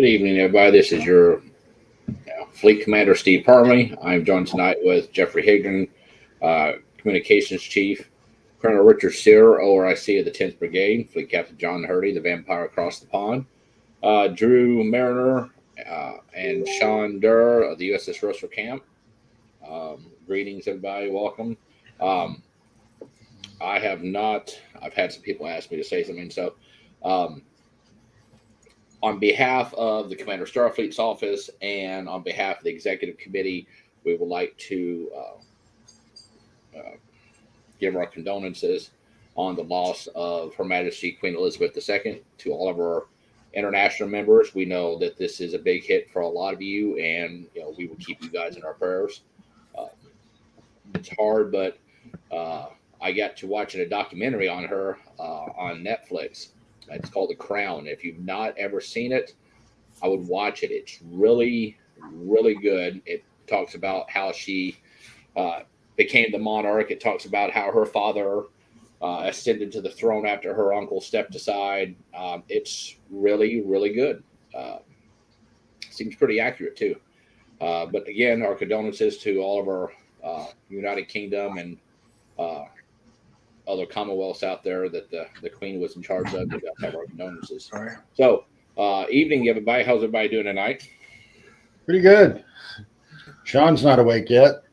Good evening, everybody. This is your Fleet Commander Steve Parley. I'm joined tonight with Jeffrey Higdon, Communications Chief, Colonel Richard Sear, ORIC of the 10th Brigade, Fleet Captain John Hurdy, the Vampire across the pond, Drew Mariner, and Sean Durr of the USS Russell Camp. Greetings, everybody. Welcome. I've had some people ask me to say something, so on behalf of the Commander Starfleet's office and on behalf of the executive committee, we would like to give our condolences on the loss of Her Majesty Queen Elizabeth II to all of our international members. We know that this is a big hit for a lot of you, and we will keep you guys in our prayers. It's hard, but I got to watching a documentary on her on Netflix. It's called The Crown. If you've not ever seen it, I would watch it. It's really, really good. It talks about how she became the monarch. It talks about how her father ascended to the throne after her uncle stepped aside. It's really, really good. Seems pretty accurate, too. But again, our condolences to all of our United Kingdom and other commonwealths out there that the Queen was in charge of. We got to have our condolences. All right. So, evening, everybody. How's everybody doing tonight? Pretty good. Sean's not awake yet.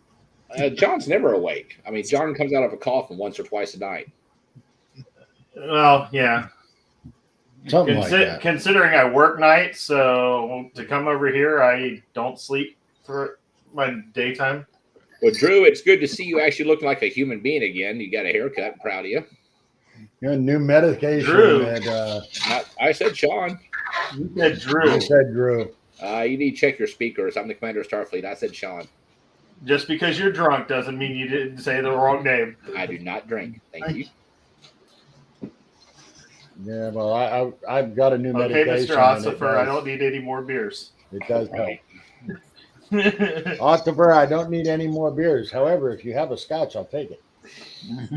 John's never awake. I mean, John comes out of a coffin once or twice a night. Well, yeah. Something like that. Considering I work nights, so to come over here, I don't sleep for my daytime. Well, Drew, it's good to see you actually looking like a human being again. You got a haircut. I'm proud of you. You're on new medication. Drew. I said Sean. You said Drew. You said Drew. You need to check your speakers. I'm the commander of Starfleet. I said Sean. Just because you're drunk doesn't mean you didn't say the wrong name. I do not drink. Thank you. Yeah, well, I've got a new Okay, medication. Mr. Ossifer, I don't need any more beers. It does help. Ossifer, I don't need any more beers. However, if you have a scotch, I'll take it.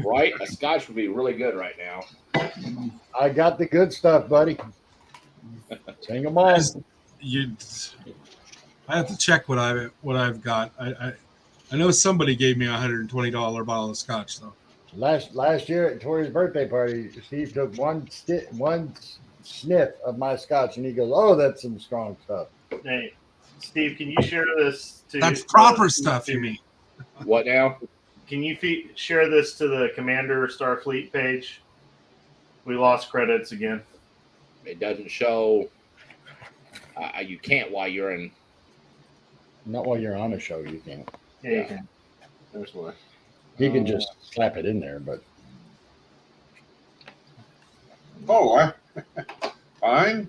Right? A scotch would be really good right now. I got the good stuff, buddy. Sing them on. I have to check what I've got. I know somebody gave me a $120 bottle of scotch though. Last year at Tori's birthday party, Steve took one sniff of my scotch, and he goes, "Oh, that's some strong stuff." Hey, Steve, can you share this to? That's proper stuff, you mean? What now? Can you share this to the Commander Starfleet page? We lost credits again. It doesn't show. You can't while you're in. Not while you're on a show, you can't. Yeah, you can. There's one. You can just slap it in there, but Fine.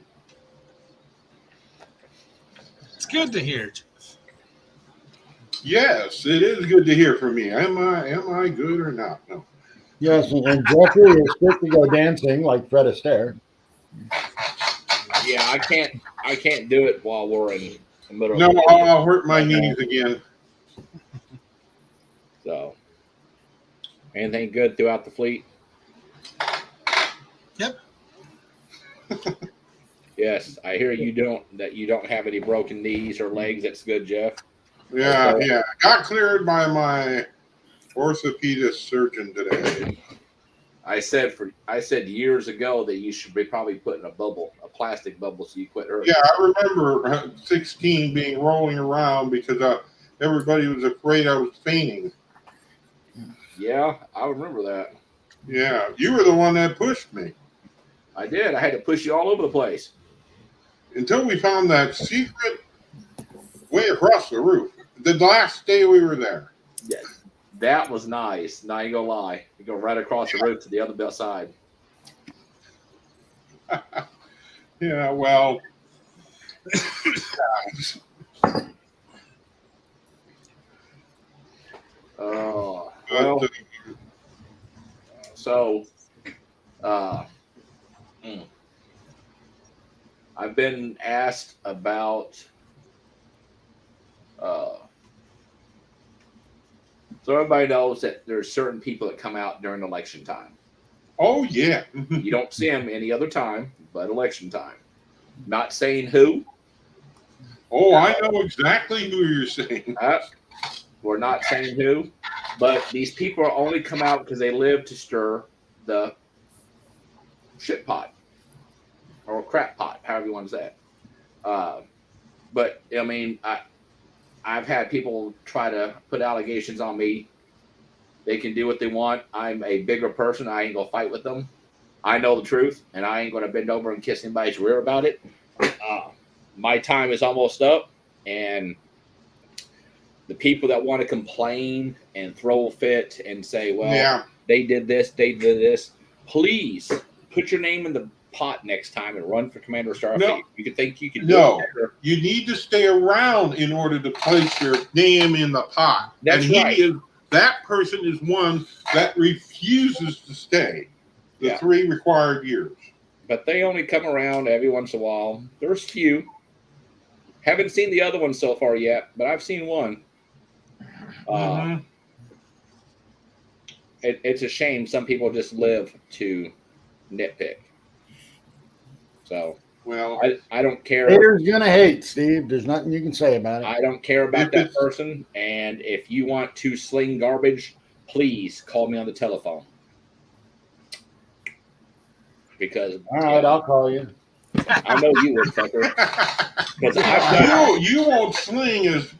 It's good to hear, Jeff. Yes, it is good to hear from me. Am I good or not? No. yes, and Jeffrey is quick to go dancing like Fred Astaire. Yeah, I can't do it while we're in the middle. No, of the I'll hurt my knees again. So, anything good throughout the fleet? Yep. Yes, I hear you don't have any broken knees or legs. That's good, Jeff. Yeah. Got cleared by my orthopedic surgeon today. I said years ago that you should be probably putting a plastic bubble, so you quit hurting. Yeah, I remember 16 being rolling around because everybody was afraid I was fainting. Yeah, I remember that. Yeah, you were the one that pushed me. I did. I had to push you all over the place. Until we found that secret way across the roof. The last day we were there. Yes, that was nice. Now you gonna lie. You go right across the roof to the other side. Yeah, well. Oh, well. So, I've been asked about. So everybody knows that there's certain people that come out during election time. Oh, yeah. You don't see them any other time but election time. Not saying who, Oh, I know exactly who you're saying. We're not saying who, but these people are only come out because they live to stir the shit pot or crap pot, however you want to say it. But I mean, I've had people try to put allegations on me. They can do what they want. I'm a bigger person. I ain't gonna fight with them. I know the truth, and I ain't gonna bend over and kiss anybody's rear about it. My time is almost up, and the people that want to complain and throw a fit and say, well, Yeah. they did this, please put your name in the pot next time and run for Commander Starfleet. No. You could think you could do No. it better. You need to stay around in order to place your name in the pot. That's and right. That person is one that refuses to stay the Yeah. 3 required years. But they only come around every once in a while. There's few. Haven't seen the other one so far yet, but I've seen one. It's a shame some people just live to nitpick. So Well, I don't care. Haters gonna hate, Steve. There's nothing you can say about it. I don't care about If that it's- person. And if you want to sling garbage, please call me on the telephone. Because All right, I'll call you. I know you would, fucker. Because I've done. you won't sling as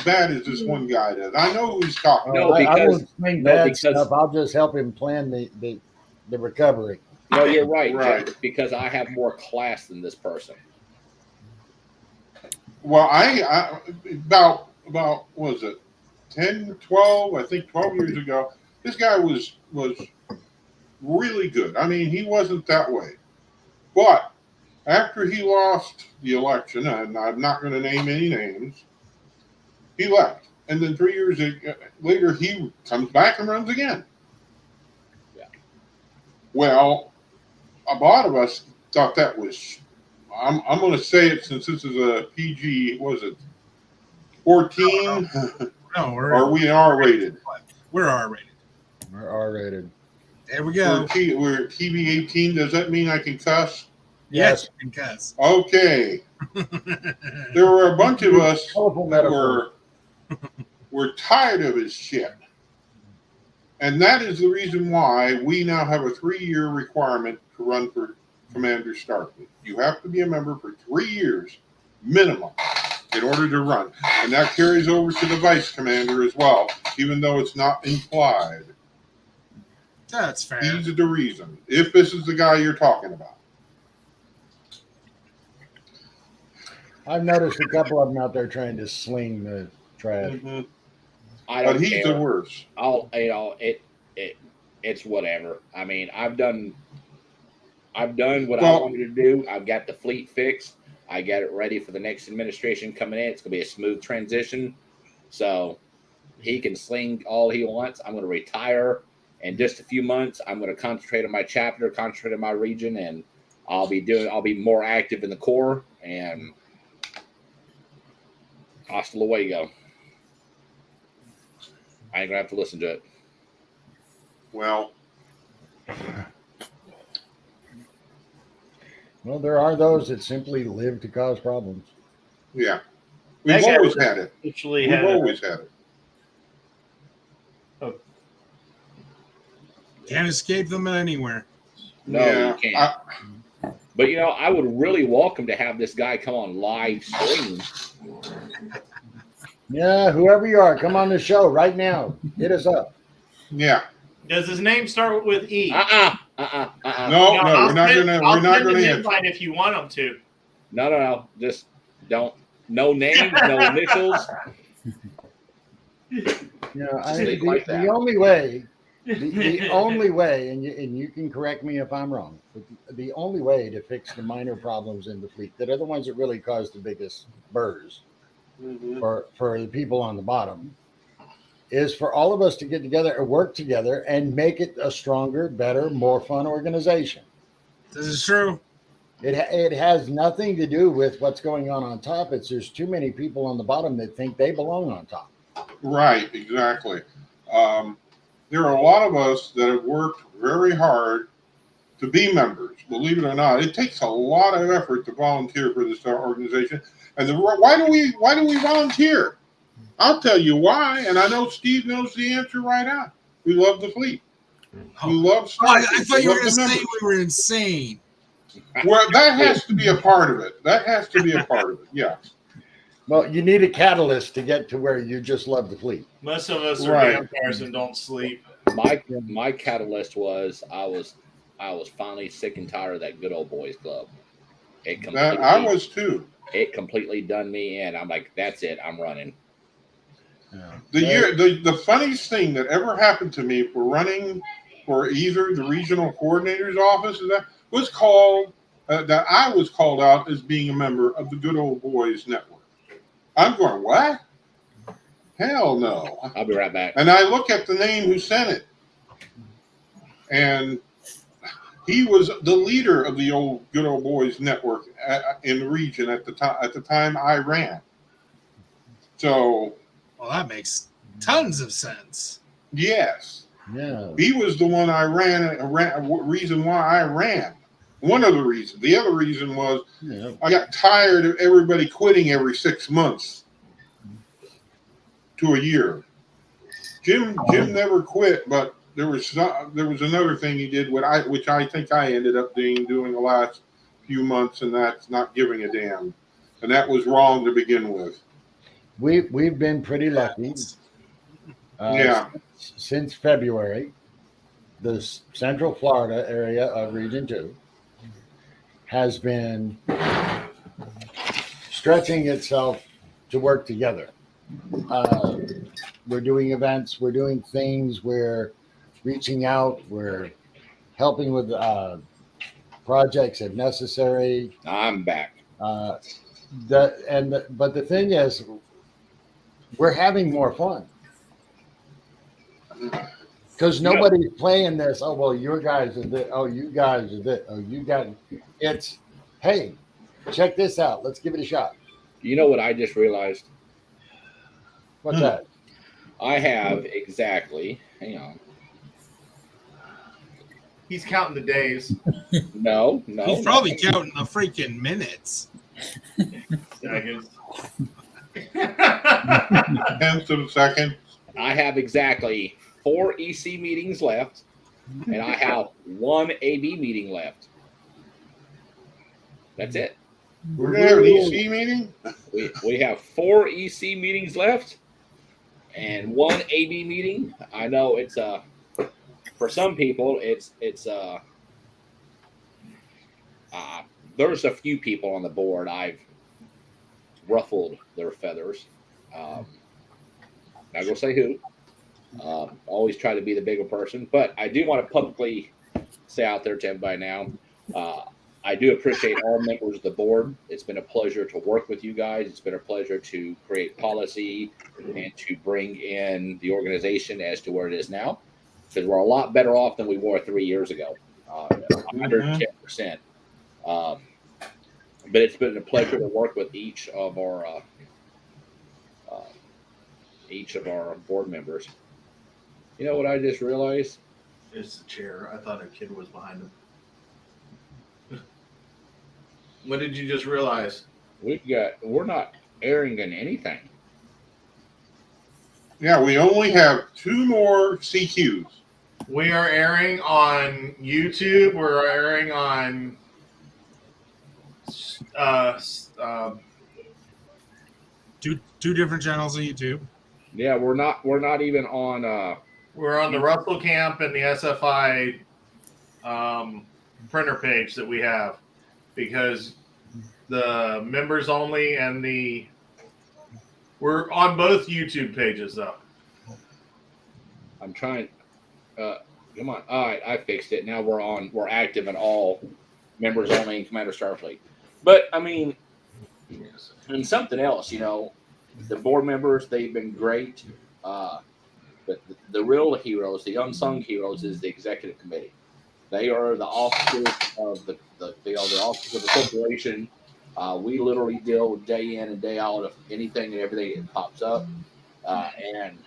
bad as this one guy does. I know who he's talking No, I because- won't swing no, bad because- stuff. I'll just help him plan the recovery. No, you're right, Right. Jeff, because I have more class than this person. Well, I about what was it 10, 12, I think 12 years ago, this guy was really good. I mean, he wasn't that way. But after he lost the election, and I'm not going to name any names, he left. And then 3 years later, he comes back and runs again. Yeah. Well, a lot of us thought that was, I'm going to say it since this is a PG, was it 14? No, Or are we R-rated? we're R-rated. We're R-rated. There we go. We're TV 18. Does that mean I can cuss? Yes, you can cuss. Okay. There were a bunch of us Colorful that metaphor. were tired of his shit. And that is the reason why we now have a 3-year requirement to run for Commander Starfleet. You have to be a member for 3 years minimum in order to run. And that carries over to the vice commander as well, even though it's not implied. That's fair. He's the reason, if this is the guy you're talking about. I've noticed a couple of them out there trying to sling the trash. I don't But he's care. the worst. It's whatever. I mean, I've done what I Well- wanted to do. I've got the fleet fixed. I got it ready for the next administration coming in. It's going to be a smooth transition. So he can sling all he wants. I'm going to retire in just a few months. I'm going to concentrate on my chapter, concentrate on my region, and I'll be more active in the Corps, and hasta luego. I ain't going to have to listen to it. Well, Well, there are those that simply live to cause problems. yeah. We've That guy always was had it. Actually, We've had always had it. Can't escape them anywhere. No, Yeah, you can't. But I would really welcome to have this guy come on live stream. Yeah, whoever you are, come on the show right now. Hit us up. Yeah. Does his name start with E? No, I'll we're not send- gonna. I'll We're not send gonna an answer. invite if you want him to. No. Just don't. No names, no initials. I, Just like the that. only way, the only way, and you can correct me if I'm wrong, but the only way to fix the minor problems in the fleet that are the ones that really cause the biggest burrs Mhm. for the people on the bottom is for all of us to get together and work together and make it a stronger, better, more fun organization. This is true. It has nothing to do with what's going on top. It's there's too many people on the bottom that think they belong on top. Right. Exactly. There are a lot of us that have worked very hard to be members. Believe it or not, it takes a lot of effort to volunteer for this organization. And why do we volunteer? I'll tell you why, and I know Steve knows the answer right now. We love the fleet. We love Oh, I Starfleet. thought you were We going to love the say members. we were insane. Well, that has to be a part of it. That has to be a part of it. Yeah. Well, you need a catalyst to get to where you just love the fleet. Most of us are Right. vampires and don't sleep. My catalyst was I was finally sick and tired of that good old boys club. It completely, I was too. it completely done me in. I'm like, that's it. I'm running. The funniest thing that ever happened to me for running for either the regional coordinator's office or that was called that I was called out as being a member of the Good Old Boys Network. I'm going, what? Hell no. I'll be right back. And I look at the name who sent it, and he was the leader of the Good Old Boys Network in the region at the time I ran. So Well, that makes tons of sense. yes. Yeah. He was the one I ran. Reason why I ran. One of the reasons. The other reason was Yeah. I got tired of everybody quitting every 6 months to a year. Jim never quit, but there was another thing he did, which I think I ended up doing the last few months, and that's not giving a damn. And that was wrong to begin with. We've been pretty lucky. Yeah. Since February, the Central Florida area of Region 2 has been stretching itself to work together. We're doing events, we're doing things, we're reaching out, we're helping with projects if necessary. I'm back. But the thing is, we're having more fun because nobody's playing this. Oh well, your guys are this. Oh, you guys are this. Oh, you got. It's hey, check this out. Let's give it a shot. You know what I just realized? What's that? I have exactly. Hang on. He's counting the days. No. He's probably counting the freaking minutes. Seconds. Tenths of a second. I have exactly 4 EC meetings left, and I have 1 AB meeting left. That's it. We're gonna have an EC meeting. We have 4 EC meetings left, and 1 AB meeting. I know it's for some people it's there's a few people on the board I've ruffled their feathers. Not gonna say who. Always try to be the bigger person, but I do want to publicly say out there to everybody now, I do appreciate all members of the board. It's been a pleasure to work with you guys. It's been a pleasure to create policy and to bring in the organization as to where it is now, because we're a lot better off than we were 3 years ago, 110%. But it's been a pleasure to work with each of our board members. You know what I just realized? It's the chair. I thought a kid was behind him. What did you just realize? We're not airing in anything. Yeah, we only have 2 more CQs. We are airing on YouTube. We're airing on Two different channels on YouTube. Yeah, we're not even on we're on the Russell Camp and the SFI printer page that we have, because the members only and we're on both YouTube pages though. I'm trying come on. All right, I fixed it. Now we're active in all members only in Commander Starfleet. But I mean, and something else, the board members, they've been great. But the real heroes, the unsung heroes, is the executive committee. They are the officers of the officers of the corporation. We literally deal day in and day out of anything and everything that pops up. And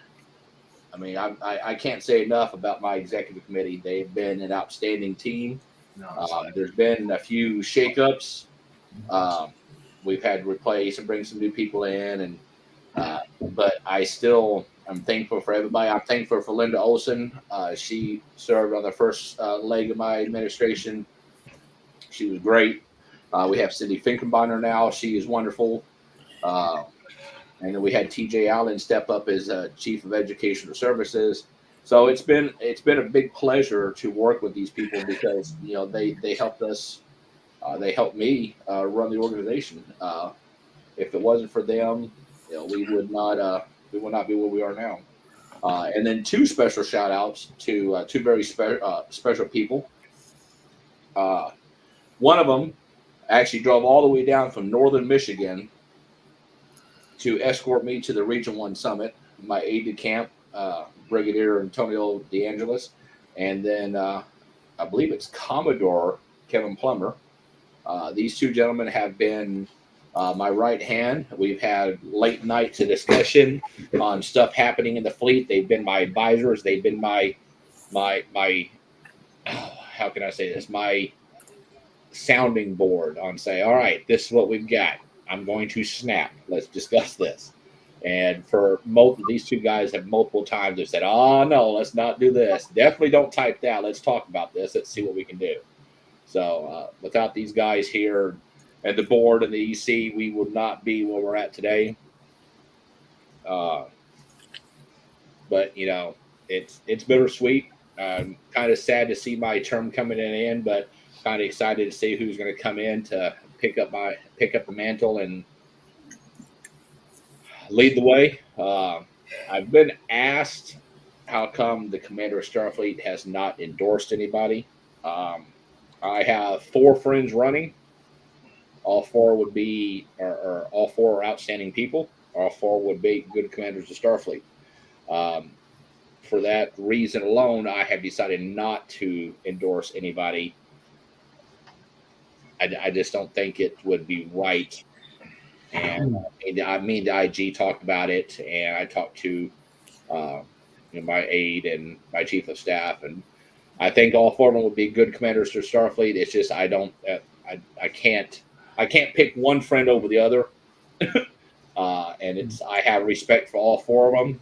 I mean, I can't say enough about my executive committee. They've been an outstanding team. No, it's like, There's been a few shakeups. We've had to replace and bring some new people in, and but I'm thankful for everybody. I'm thankful for Linda Olson. She served on the first leg of my administration. She was great. We have Cindy Finkenbeiner now. She is wonderful. And then we had TJ Allen step up as Chief of Educational Services. So it's been a big pleasure to work with these people because they helped us. They helped me run the organization. If it wasn't for them, we would not be where we are now. And then two special shout outs to two very special people. One of them actually drove all the way down from northern Michigan to escort me to the Region 1 Summit, my aide de camp, Brigadier Antonio DeAngelis, and then I believe it's Commodore Kevin Plummer. These two gentlemen have been my right hand. We've had late nights of discussion on stuff happening in the fleet. They've been my advisors. They've been my how can I say this? My sounding board on say, all right, this is what we've got. I'm going to snap. Let's discuss this. And for these two guys have multiple times have said, oh no, let's not do this. Definitely don't type that. Let's talk about this. Let's see what we can do. So without these guys here and the board and the EC, we would not be where we're at today. But it's bittersweet. Kind of sad to see my term coming to an end, but kind of excited to see who's going to come in to pick up the mantle and lead the way. I've been asked how come the Commander of Starfleet has not endorsed anybody. I have 4 friends running. All 4 would be, or all 4 are outstanding people. All 4 would be good commanders of Starfleet. For that reason alone, I have decided not to endorse anybody. I just don't think it would be right. And the IG talked about it, and I talked to my aide and my chief of staff, and I think all 4 of them would be good commanders for Starfleet. It's just I can't pick one friend over the other, and I have respect for all 4 of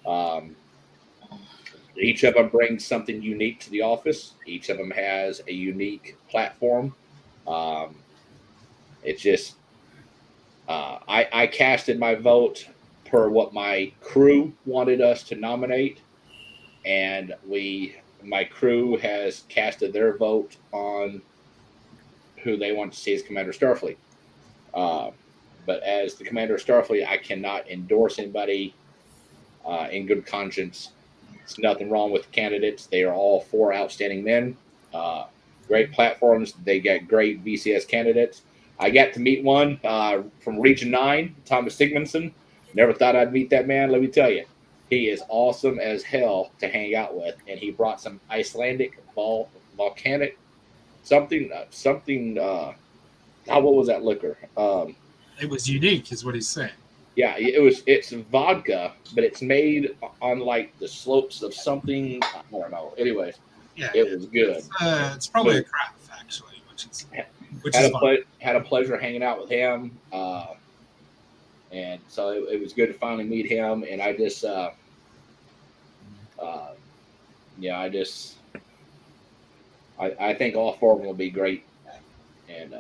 them. Each of them brings something unique to the office. Each of them has a unique platform. It's just I casted my vote per what my crew wanted us to nominate, and my crew has casted their vote on who they want to see as Commander of Starfleet. But as the Commander of Starfleet, I cannot endorse anybody in good conscience. There's nothing wrong with the candidates. They are all 4 outstanding men. Great platforms. They get great VCS candidates. I got to meet one from Region 9, Thomas Sigmundson. Never thought I'd meet that man. Let me tell you, he is awesome as hell to hang out with. And he brought some Icelandic volcanic something. What was that liquor? It was unique, is what he's saying. Yeah, it's vodka, but it's made on like the slopes of something. I don't know. Anyways, Yeah, it was good. It's probably a craft, actually, which is fun. Had a pleasure hanging out with him, and so it was good to finally meet him. And I just, I think all 4 of them will be great, and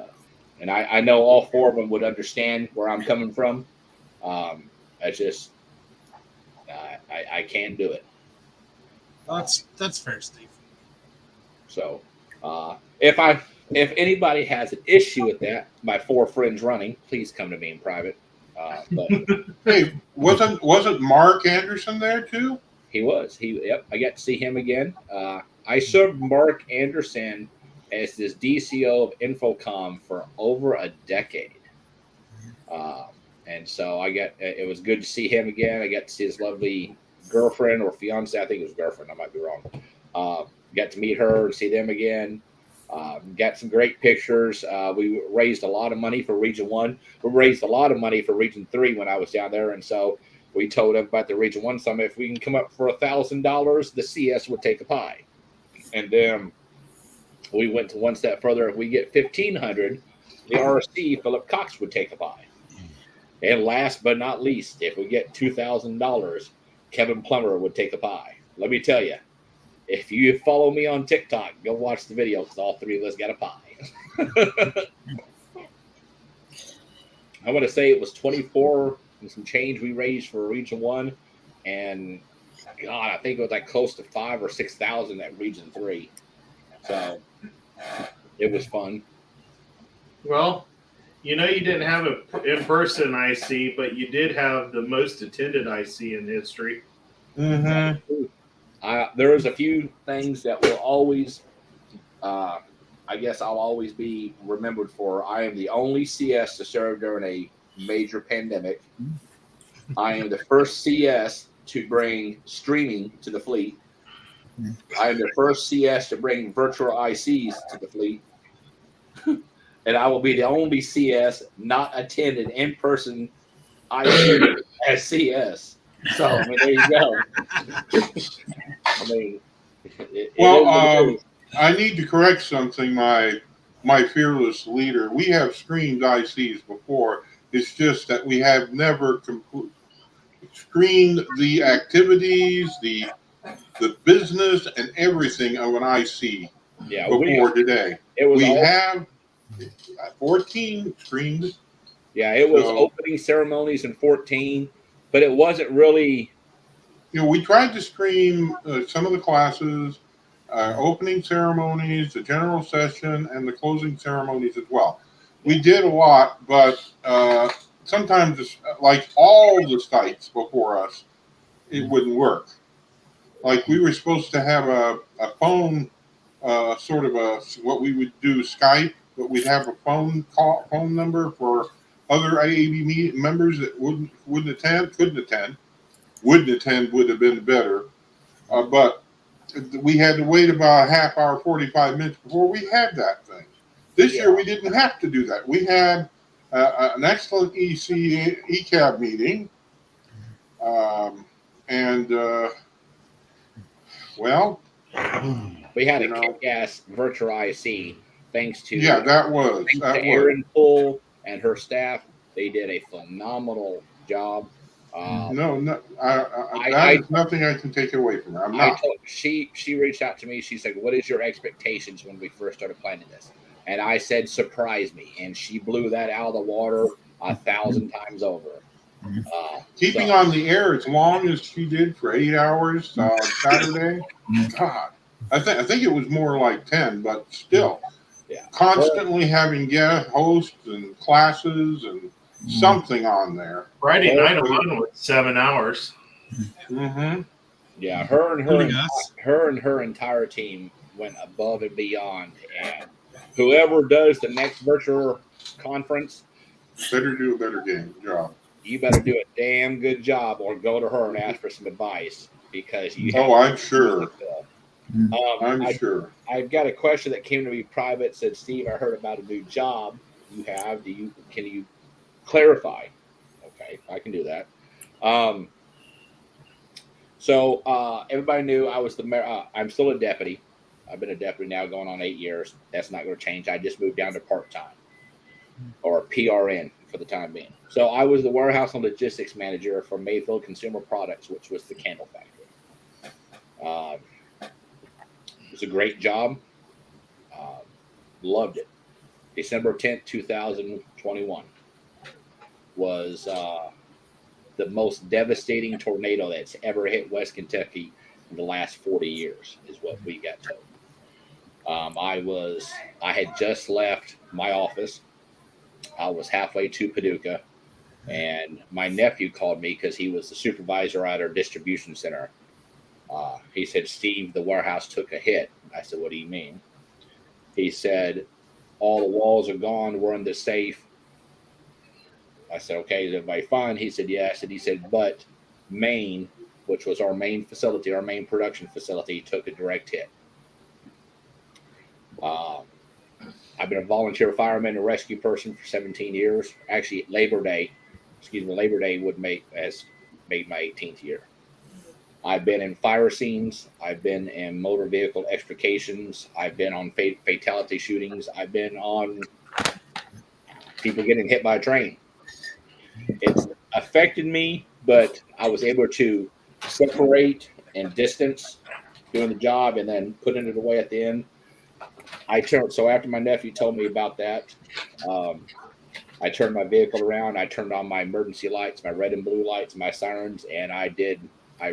I know all 4 of them would understand where I'm coming from. It's just I can't do it. That's fair, Steve. So if anybody has an issue with that, my 4 friends running, please come to me in private. But Hey, wasn't Mark Anderson there too? he was. I got to see him again. I served Mark Anderson as this DCO of Infocom for over a decade. And so it was good to see him again. I got to see his lovely girlfriend or fiance. I think it was girlfriend. I might be wrong. Got to meet her and see them again. Got some great pictures. We raised a lot of money for Region 1. We raised a lot of money for Region 3 when I was down there. And so we told everybody at the Region 1 Summit, if we can come up for $1,000, the CS would take a pie. And then We went to one step further. If we get 1,500, the RC Philip Cox would take a buy. And last but not least, if we get $2,000, Kevin Plummer would take a buy. Let me tell you, if you follow me on TikTok, go watch the video because all three of us got a pie. I want to say it was 24 and some change we raised for Region 1. And God, I think it was like close to 5,000 or 6,000 at Region 3. So it was fun. Well, you didn't have an in-person IC, but you did have the most attended IC in history. Mm-hmm. There is a few things that will always, I guess I'll always be remembered for. I am the only CS to serve during a major pandemic. I am the first CS to bring streaming to the fleet. I am the first CS to bring virtual ICs to the fleet. And I will be the only CS not attended in person IC as CS. So, I mean, there you go. I mean, I need to correct something. My fearless leader. We have screened ICs before. It's just that we have never screened the activities, the business, and everything of an IC before today. We have 14 screened. Yeah, it was opening ceremonies in 14, but it wasn't really. We tried to screen some of the classes, opening ceremonies, the general session, and the closing ceremonies as well. We did a lot, but sometimes, like all the sites before us, it wouldn't work. Like we were supposed to have a phone, sort of what we would do Skype, but we'd have a phone number for other IAB members that couldn't attend. Wouldn't attend would have been better, but we had to wait about a half hour, 45 minutes before we had that thing. This year we didn't have to do that. We had an excellent ECAB meeting, and we had a kick-ass virtual IC thanks to Aaron Poole and her staff. They did a phenomenal job. There's nothing I can take away from her. She reached out to me. She said, "What is your expectations when we first started planning this?" And I said, "Surprise me." And she blew that out of the water 1,000 times over. Keeping on the air as long as she did for 8 hours Saturday. God, I think it was more like 10, but still, constantly having guest hosts and classes and something on there. Friday night alone was 7 hours. Mm-hmm. Yeah, her and her entire team went above and beyond. And whoever does the next virtual conference better do a better job. You better do a damn good job, or go to her and ask for some advice because you. I'm sure. I'm sure. I've got a question that came to me private. Said, Steve, I heard about a new job you have. Can you clarify? Okay, I can do that. So everybody knew I was the mayor. I'm still a deputy. I've been a deputy now going on 8 years. That's not going to change. I just moved down to part-time or PRN for the time being. So I was the warehouse and logistics manager for Mayfield Consumer Products, which was the candle factory. It was a great job. Loved it. December 10th, 2021 was the most devastating tornado that's ever hit West Kentucky in the last 40 years, is what we got told. I had just left my office. I was halfway to Paducah, and my nephew called me because he was the supervisor at our distribution center. He said, Steve, the warehouse took a hit. I said, what do you mean? He said, all the walls are gone. We're in the safe. I said, okay, is everybody fine? He said, yes. And he said, but Maine, which was our main facility, our main production facility, took a direct hit. I've been a volunteer fireman and rescue person for 17 years. Actually, Labor Day would made my 18th year. I've been in fire scenes. I've been in motor vehicle extrications. I've been on fatality shootings. I've been on people getting hit by a train. It's affected me, but I was able to separate and distance doing the job and then putting it away at the end. So after my nephew told me about that, I turned my vehicle around. I turned on my emergency lights, my red and blue lights, my sirens, and I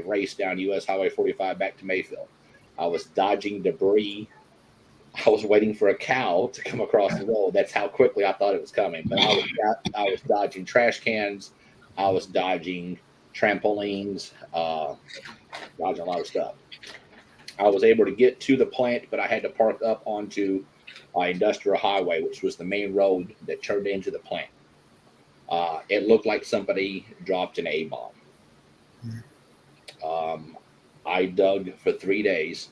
raced down US Highway 45 back to Mayfield. I was dodging debris. I was waiting for a cow to come across the road. That's how quickly I thought it was coming. But I was dodging trash cans. I was dodging trampolines, dodging a lot of stuff. I was able to get to the plant, but I had to park up onto Industrial Highway, which was the main road that turned into the plant. It looked like somebody dropped an A-bomb. I dug for 3 days.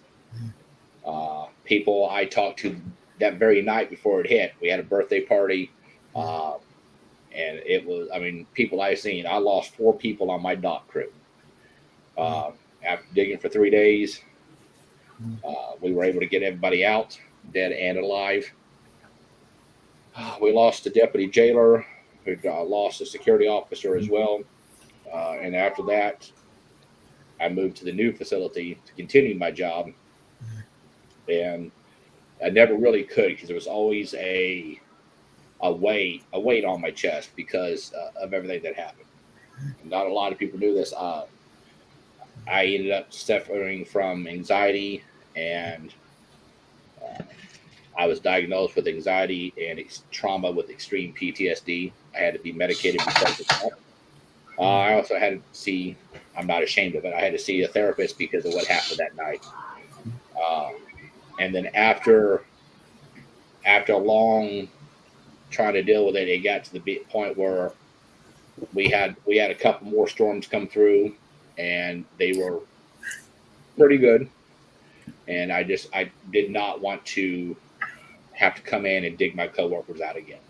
People I talked to that very night before it hit, we had a birthday party. And it was, people I've seen, I lost 4 people on my dock crew. After digging for 3 days, we were able to get everybody out, dead and alive. We lost a deputy jailer. We lost a security officer as well. And after that, I moved to the new facility to continue my job. And I never really could because there was always a weight on my chest because of everything that happened. Not a lot of people knew this. I ended up suffering from anxiety, and I was diagnosed with anxiety and trauma with extreme PTSD. I had to be medicated because of that. I also had to see, I'm not ashamed of it, I had to see a therapist because of what happened that night. And then after a long trying to deal with it, it got to the point where we had a couple more storms come through, and they were pretty good. And I did not want to have to come in and dig my coworkers out again.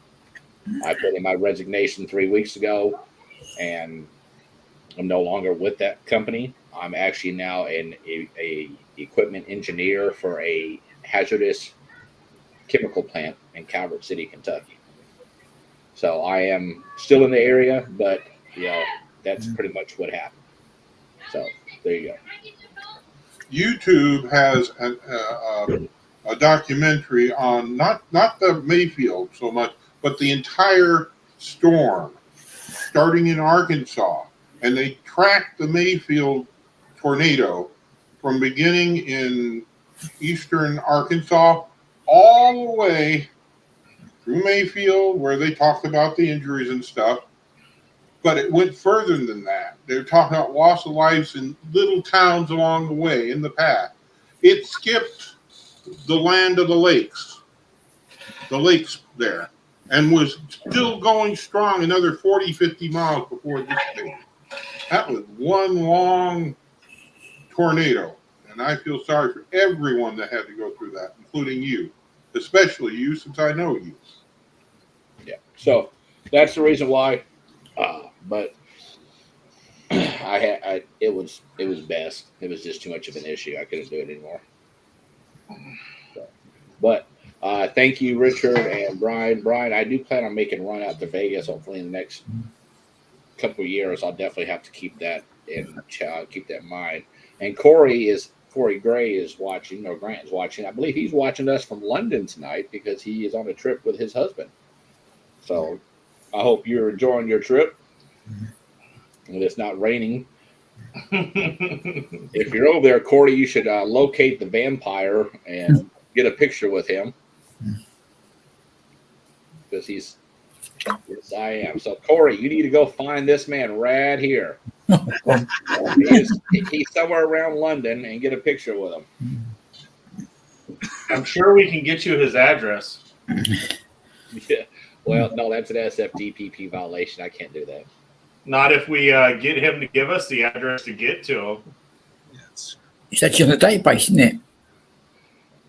I put in my resignation 3 weeks ago, and I'm no longer with that company. I'm actually now a equipment engineer for a hazardous chemical plant in Calvert City, Kentucky. So I am still in the area, but that's pretty much what happened. So there you go. YouTube has a documentary on not the Mayfield so much, but the entire storm, starting in Arkansas, and they tracked the Mayfield tornado from beginning in eastern Arkansas all the way through Mayfield, where they talked about the injuries and stuff. But it went further than that. They're talking about loss of lives in little towns along the way in the path. It skipped the land of the lakes there, and was still going strong another 40, 50 miles before this thing. That was one long tornado. And I feel sorry for everyone that had to go through that, including you, especially you, since I know you. Yeah. So that's the reason why. But it was best. It was just too much of an issue. I couldn't do it anymore. So, but thank you, Richard and Brian. Brian, I do plan on making a run out to Vegas. Hopefully, in the next couple of years, I'll definitely have to keep that in mind. And Corey Gray is watching, or Grant is watching. I believe he's watching us from London tonight because he is on a trip with his husband. So I hope you're enjoying your trip. And it's not raining. If you're over there, Corey, you should locate the vampire and get a picture with him. Because yes, I am. So, Corey, you need to go find this man right here. He's somewhere around London, and get a picture with him. I'm sure we can get you his address. Yeah. Well, no, that's an SFDPP violation. I can't do that. Not if we get him to give us the address to get to him. Yes. It's actually on the database, isn't it?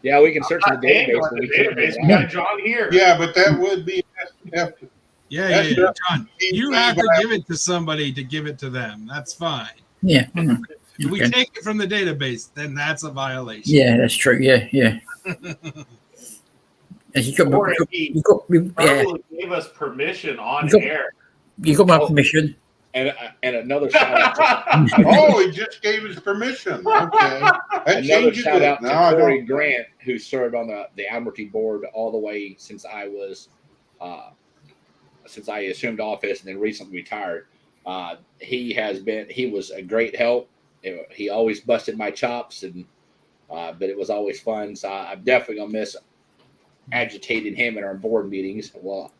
Yeah, we can search in the database. We got John here. Yeah, but that would be Yeah, John. You have to give it to somebody to give it to them. That's fine. Yeah. If we Okay. take it from the database, then that's a violation. Yeah, that's true. Yeah, yeah. And Or he you got, yeah, probably gave us permission on You got- air. you got my Oh. permission. And another shout out to Oh, he just gave his permission. Okay. That another changes shout it. out to Now I Corey don't. Grant, who served on the Admiralty board all the way since I assumed office and then recently retired. He was a great help. He always busted my chops, and but it was always fun. So I'm definitely gonna miss agitating him in our board meetings. Well,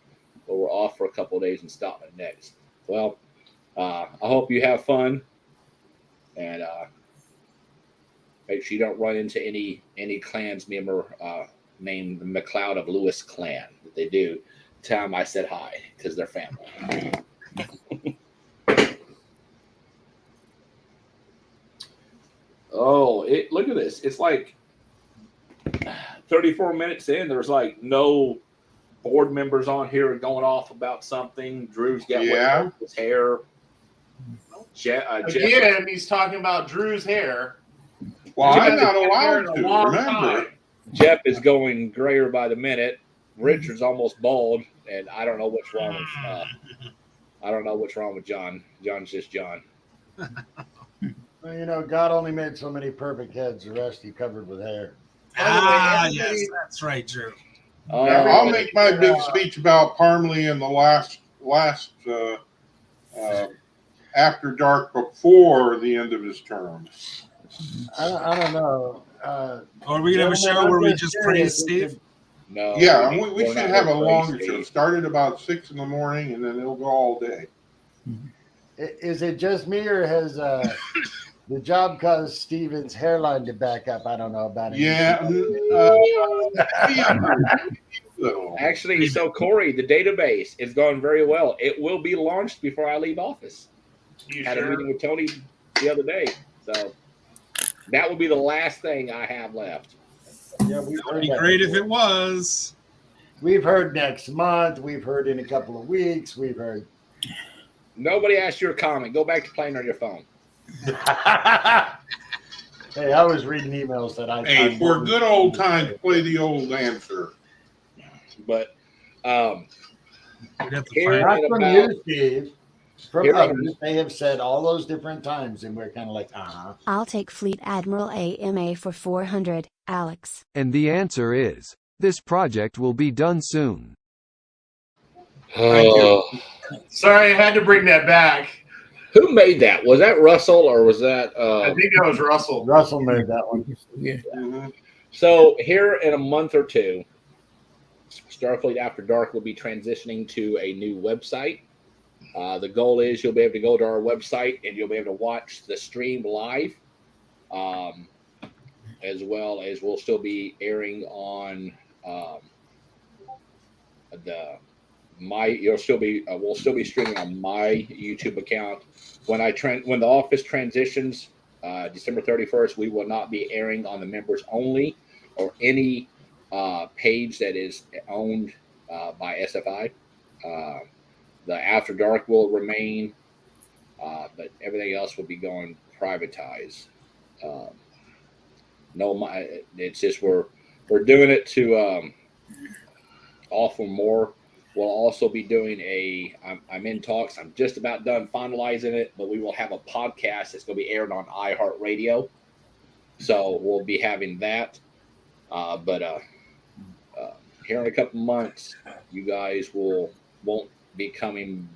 we're off for a couple of days and stopping next. Well, I hope you have fun, and make sure you don't run into any clans member named McLeod of Lewis clan. If they do, tell them I said hi because they're family. Oh, look at this. It's like 34 minutes in. There's like no board members on here going off about something. Drew's got Yeah. with his hair. Jeff, Again, he's talking about Drew's hair. Well, Jeff I'm not He's been there allowed in to. a long Remember. time. Jeff is going grayer by the minute. Richard's almost bald, and I don't know what's wrong with John. John's just John. Well, you know, God only made so many perfect heads. The rest he covered with hair. Yes, that's right, Drew. Oh, I'll make my big speech about Parmley in the last after dark before the end of his term. I don't know. Are we gonna have a show where we just praise Steve? no. Yeah, we we're should not have a gonna longer praise show. Steve. Start at about 6 in the morning, and then it'll go all day. Is it just me, or has the job caused Steven's hairline to back up? I don't know about it. Yeah. Little. Actually, so Corey, the database is going very well. It will be launched before I leave office. You Had a sure? meeting with Tony the other day, so that will be the last thing I have left. Yeah, we've It'd heard be that great if before. it was. We've heard next month. We've heard in a couple of weeks. We've heard. Nobody asked your comment. Go back to playing on your phone. Hey, I was reading emails that I. Hey, for good old times, play the old answer. But We'd have to Here- find Not in from about- you, Steve. From Here in- others, they have said all those different times, and we're kind of like, I'll take Fleet Admiral AMA for 400, Alex. And the answer is, this project will be done soon. Thank you. Sorry, I had to bring that back. Who made that? Was that Russell or was that? I think that was Russell. Russell made that one. Yeah. Mhm. So here in a month or two, Starfleet After Dark will be transitioning to a new website. The goal is you'll be able to go to our website and you'll be able to watch the stream live, as well as we'll still be airing on we'll still be streaming on my YouTube account. When the office transitions December 31st, we will not be airing on the members only or any page that is owned by SFI. The After Dark will remain, but everything else will be going privatized. It's just we're doing it to offer more. We'll also be doing I'm in talks. I'm just about done finalizing it, but we will have a podcast that's going to be aired on iHeartRadio. So we'll be having that. But here in a couple months, you guys won't be coming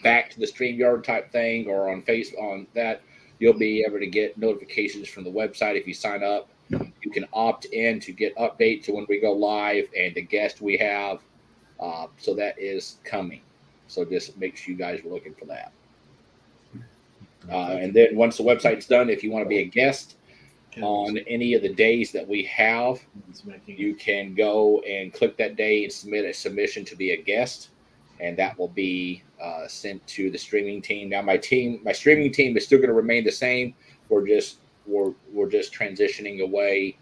back to the StreamYard type thing or on that. You'll be able to get notifications from the website if you sign up. You can opt in to get updates to when we go live and the guest we have. So that is coming. So just make sure you guys are looking for that. And then once the website's done, if you want to be a guest on any of the days that we have, you can go and click that day and submit a submission to be a guest, and that will be sent to the streaming team. Now, my streaming team is still going to remain the same. We're just transitioning away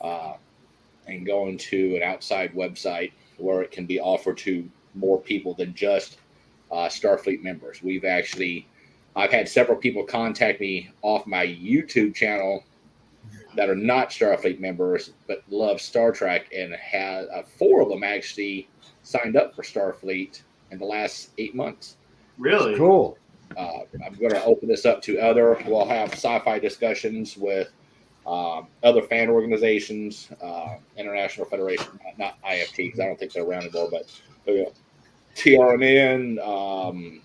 and going to an outside website where it can be offered to more people than just Starfleet members. We've actually I've had several people contact me off my YouTube channel that are not Starfleet members but love Star Trek, and had 4 of them actually signed up for Starfleet in the last 8 months. Really? Cool. I'm going to open this up to other. We'll have sci-fi discussions with other fan organizations, International Federation, not IFT because I don't think they're around anymore, but TRNN,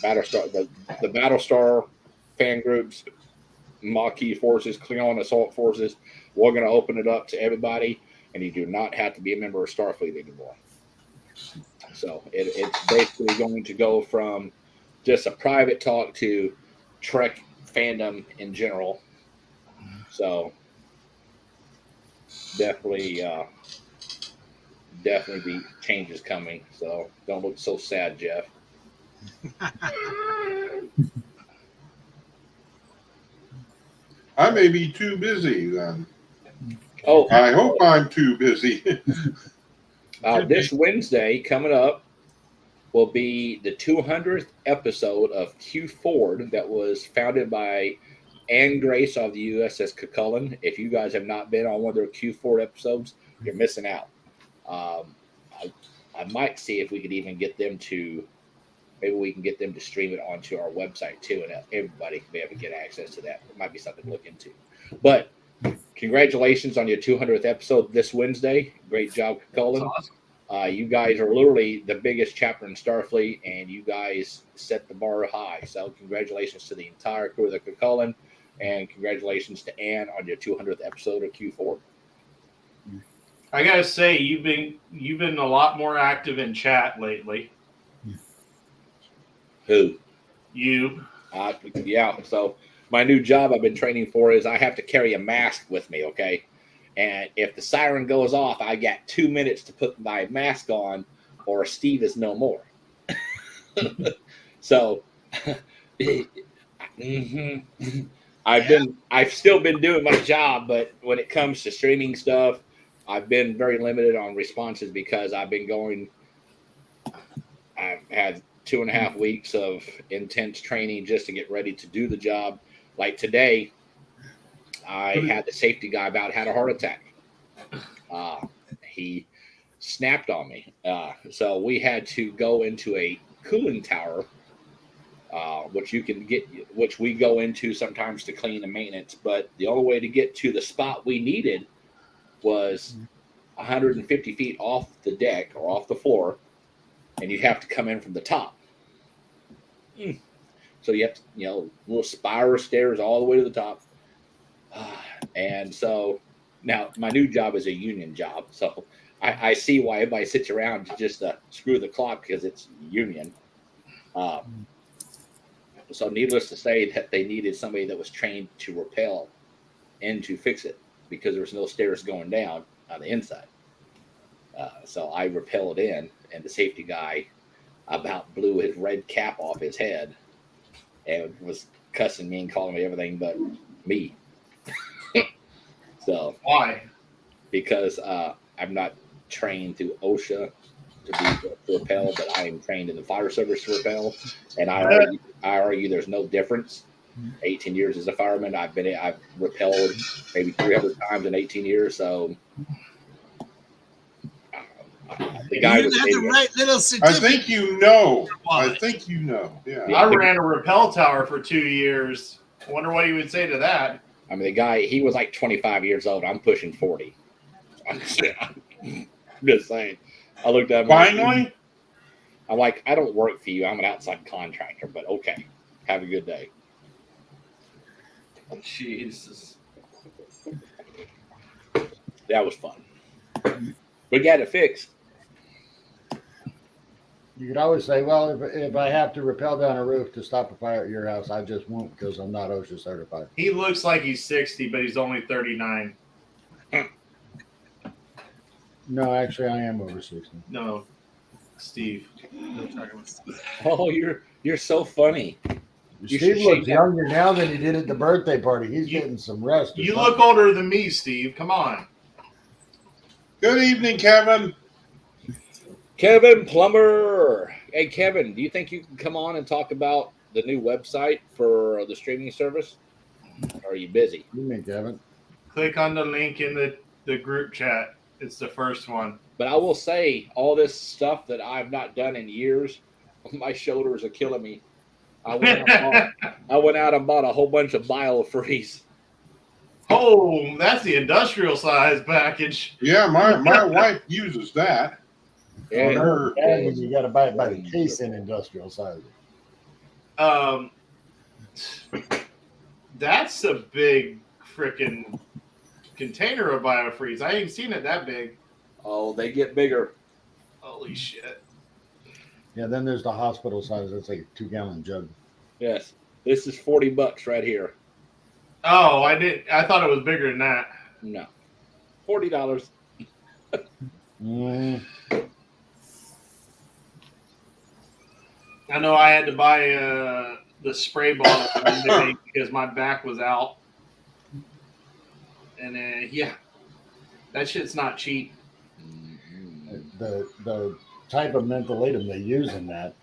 Battlestar, the Battlestar fan groups, Maquis Forces, Klingon Assault Forces. We're going to open it up to everybody, and you do not have to be a member of Starfleet anymore. So it's basically going to go from just a private talk to Trek fandom in general. So definitely be changes coming. So don't look so sad, Jeff. I may be too busy then. Oh, I hope I'm too busy. this Wednesday coming up will be the 200th episode of Q Ford that was founded by Anne Grace of the USS Cucullin. If you guys have not been on one of their Q Ford episodes, you're missing out. I might see if we could even get them to, maybe we can get them to stream it onto our website too, and everybody can be able to get access to that. It might be something to look into. But congratulations on your 200th episode this Wednesday. Great job, Cucullin. Awesome. You guys are literally the biggest chapter in Starfleet, and you guys set the bar high. So congratulations to the entire crew of the Cucullin, and congratulations to Anne on your 200th episode of Q4. I gotta say, you've been a lot more active in chat lately. Who? You. Yeah. So my new job I've been training for is I have to carry a mask with me, okay? And if the siren goes off, I got 2 minutes to put my mask on, or Steve is no more. So I've still been doing my job, but when it comes to streaming stuff, I've been very limited on responses because I've had 2.5 weeks of intense training just to get ready to do the job. Like today, I had the safety guy about had a heart attack. He snapped on me. So we had to go into a cooling tower, which we go into sometimes to clean and maintenance. But the only way to get to the spot we needed was 150 feet off the deck or off the floor, and you have to come in from the top. So you have to, little spiral stairs all the way to the top. And so now my new job is a union job. So I see why everybody sits around to just screw the clock because it's union. So needless to say that they needed somebody that was trained to rappel and to fix it because there was no stairs going down on the inside. So I rappelled in, and the safety guy about blew his red cap off his head and was cussing me and calling me everything but me. So Why? because I'm not trained through OSHA to rappel, but I am trained in the fire service to rappel, and I argue there's no difference. 18 years as a fireman, I've rappelled maybe 300 times in 18 years. So the guy You had the right little I certificate. think you know. I think you know. Yeah. I ran a rappel tower for 2 years. I wonder what he would say to that. I mean, the guy, he was like 25 years old. I'm pushing 40. I'm just saying. I looked at him. Finally, I'm like, I don't work for you. I'm an outside contractor, but okay. Have a good day. Jesus. That was fun. We got it fixed. You could always say, well, if I have to rappel down a roof to stop a fire at your house, I just won't because I'm not OSHA certified. He looks like he's 60, but he's only 39. No, actually, I am over 60. No, Steve. Oh, you're so funny. You should Steve looks shave that. younger now than he did at the birthday party. He's getting some rest. or You something. look older than me, Steve. Come on. good evening, Kevin. Kevin Plummer. Hey, Kevin, do you think you can come on and talk about the new website for the streaming service? Or are you busy? You mean Kevin? Click on the link in the group chat. It's the first one. But I will say, all this stuff that I've not done in years, my shoulders are killing me. I went out and bought a whole bunch of BioFreeze. Oh, that's the industrial size package. Yeah, my wife uses that. Yeah, Her- And when you got to buy it by the case in industrial sizes. That's a big freaking container of BioFreeze. I ain't seen it that big. oh, they get bigger. Holy shit. Yeah, then there's the hospital size. That's like a 2-gallon jug. Yes, this is $40 right here. Oh, I thought it was bigger than that. No, $40. Mm, I know I had to buy the spray bottle one day because my back was out. And yeah, that shit's not cheap. the type of mentholatum they use in that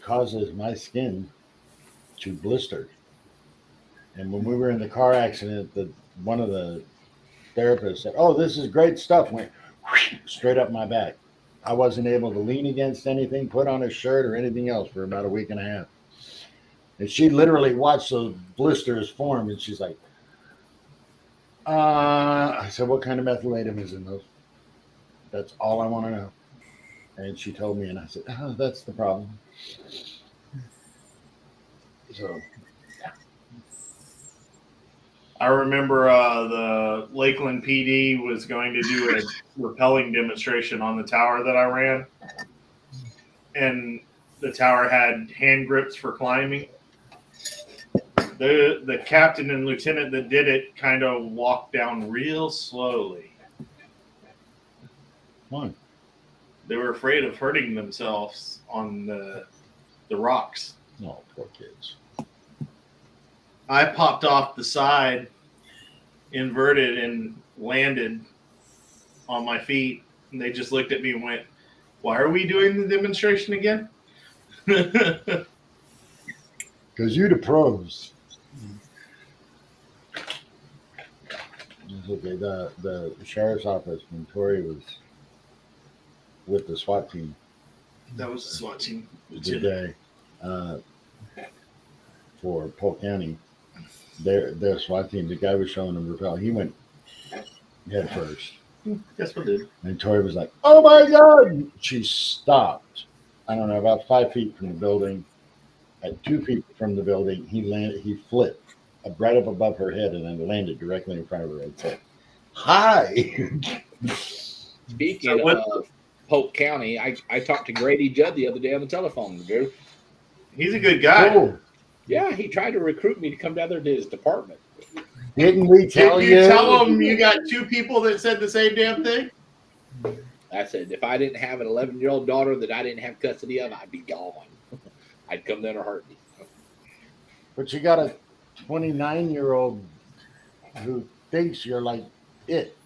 causes my skin to blister. And when we were in the car accident, one of the therapists said, "Oh, this is great stuff." Went straight up my back. I wasn't able to lean against anything, put on a shirt or anything else for about a week and a half. And she literally watched those blisters form, and she's like, I said, "What kind of methylatum is in those?" That's all I want to know. And she told me, and I said, "Oh, that's the problem." So, I remember the Lakeland PD was going to do a rappelling demonstration on the tower that I ran. And the tower had hand grips for climbing. The captain and lieutenant that did it kind of walked down real slowly. fine. They were afraid of hurting themselves on the rocks. No, poor kids. I popped off the side, inverted, and landed on my feet. And they just looked at me and went, "Why are we doing the demonstration again?" Because you the pros. It's okay. The sheriff's office when Tori was with the SWAT team That was the SWAT team. today for Polk County. Their SWAT team, the guy was showing them rappel. He went head first. Guess what, dude? And Tori was like, "Oh my God." She stopped. I don't know, about 5 feet from the building. At 2 feet from the building, he flipped right up above her head and then landed directly in front of her and said, "Hi." Speaking of Polk County, I talked to Grady Judd the other day on the telephone, Drew. He's a good guy. Oh, Yeah, he tried to recruit me to come down there to his department. didn't we tell Did you? you tell him you got two people that said the same damn thing? I said, if I didn't have an 11-year-old daughter that I didn't have custody of, I'd be gone. I'd come down in a heartbeat. But you got a 29-year-old who thinks you're like it.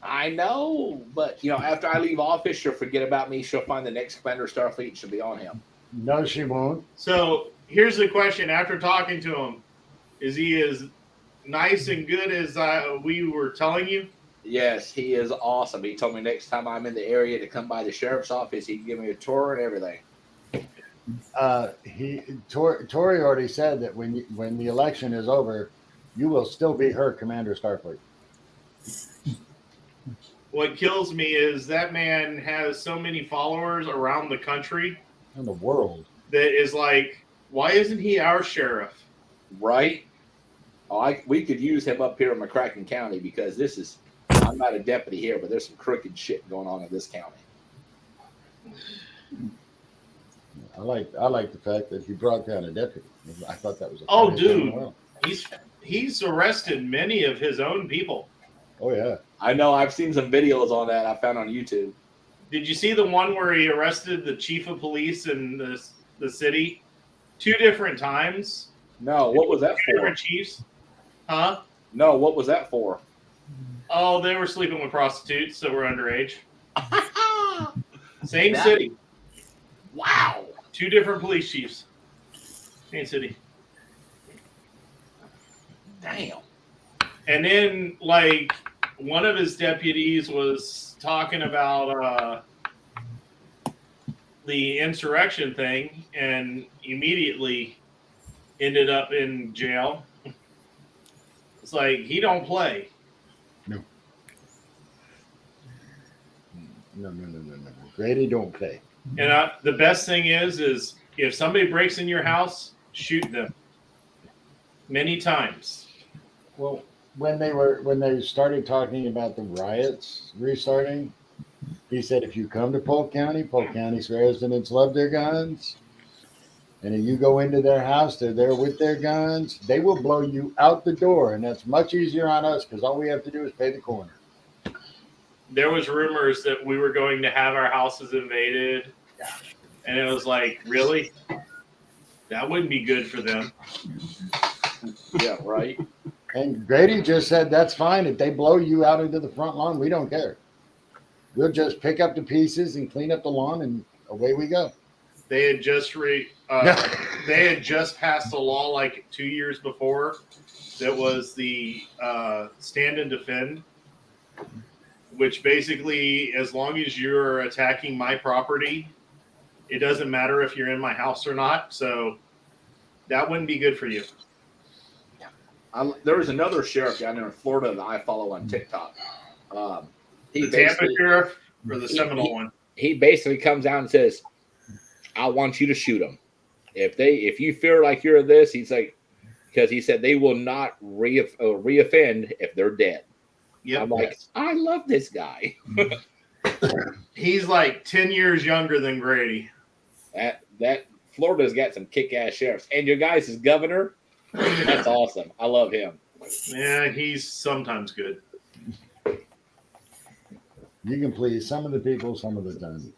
I know, but after I leave office, she'll forget about me. She'll find the next Commander Starfleet. She'll be on him. No, she won't. So here's the question: after talking to him, is he as nice and good as we were telling you? Yes, he is awesome. He told me next time I'm in the area to come by the sheriff's office, he'd give me a tour and everything. Tori already said that when the election is over, you will still be her Commander Starfleet. What kills me is that man has so many followers around the country In the world. that is like, why isn't he our sheriff? Right? We could use him up here in McCracken County because I'm not a deputy here, but there's some crooked shit going on in this county. I like the fact that he brought down a deputy. I thought that was a Oh, funny thing. dude. Well, He's arrested many of his own people. oh yeah. I know. I've seen some videos on that I found on YouTube. Did you see the one where he arrested the chief of police in the city 2 different times? No, what was that 2 for? different chiefs? Huh? No, what was that for? Oh, they were sleeping with prostitutes that were underage. Same That- city. Wow. 2 different police chiefs. Kansas City. Damn. And then, like, one of his deputies was talking about the insurrection thing and immediately ended up in jail. It's like, he don't play. No. Grady don't play. And the best thing is if somebody breaks in your house, shoot them. Many times. Well, when they started talking about the riots restarting, he said if you come to Polk County's residents love their guns. And if you go into their house, they're there with their guns, they will blow you out the door. And that's much easier on us because all we have to do is pay the coroner. There was rumors that we were going to have our houses invaded. And it was like, really? That wouldn't be good for them. Yeah, right. And Grady just said, that's fine. If they blow you out into the front lawn, we don't care. We'll just pick up the pieces and clean up the lawn and away we go. They had just they had just passed a law like 2 years before that was the stand and defend, which basically, as long as you're attacking my property, it doesn't matter if you're in my house or not. So that wouldn't be good for you. There was another sheriff down there in Florida that I follow on TikTok. The Tampa sheriff or the Seminole one? He basically comes out and says, I want you to shoot them. If you feel like you're this, he's like, because he said they will not reoffend if they're dead. Yep. I'm like, I love this guy. He's like 10 years younger than Grady. That Florida's got some kick-ass sheriffs. And your guys' governor, that's awesome. I love him. Yeah, he's sometimes good. You can please some of the people some of the time.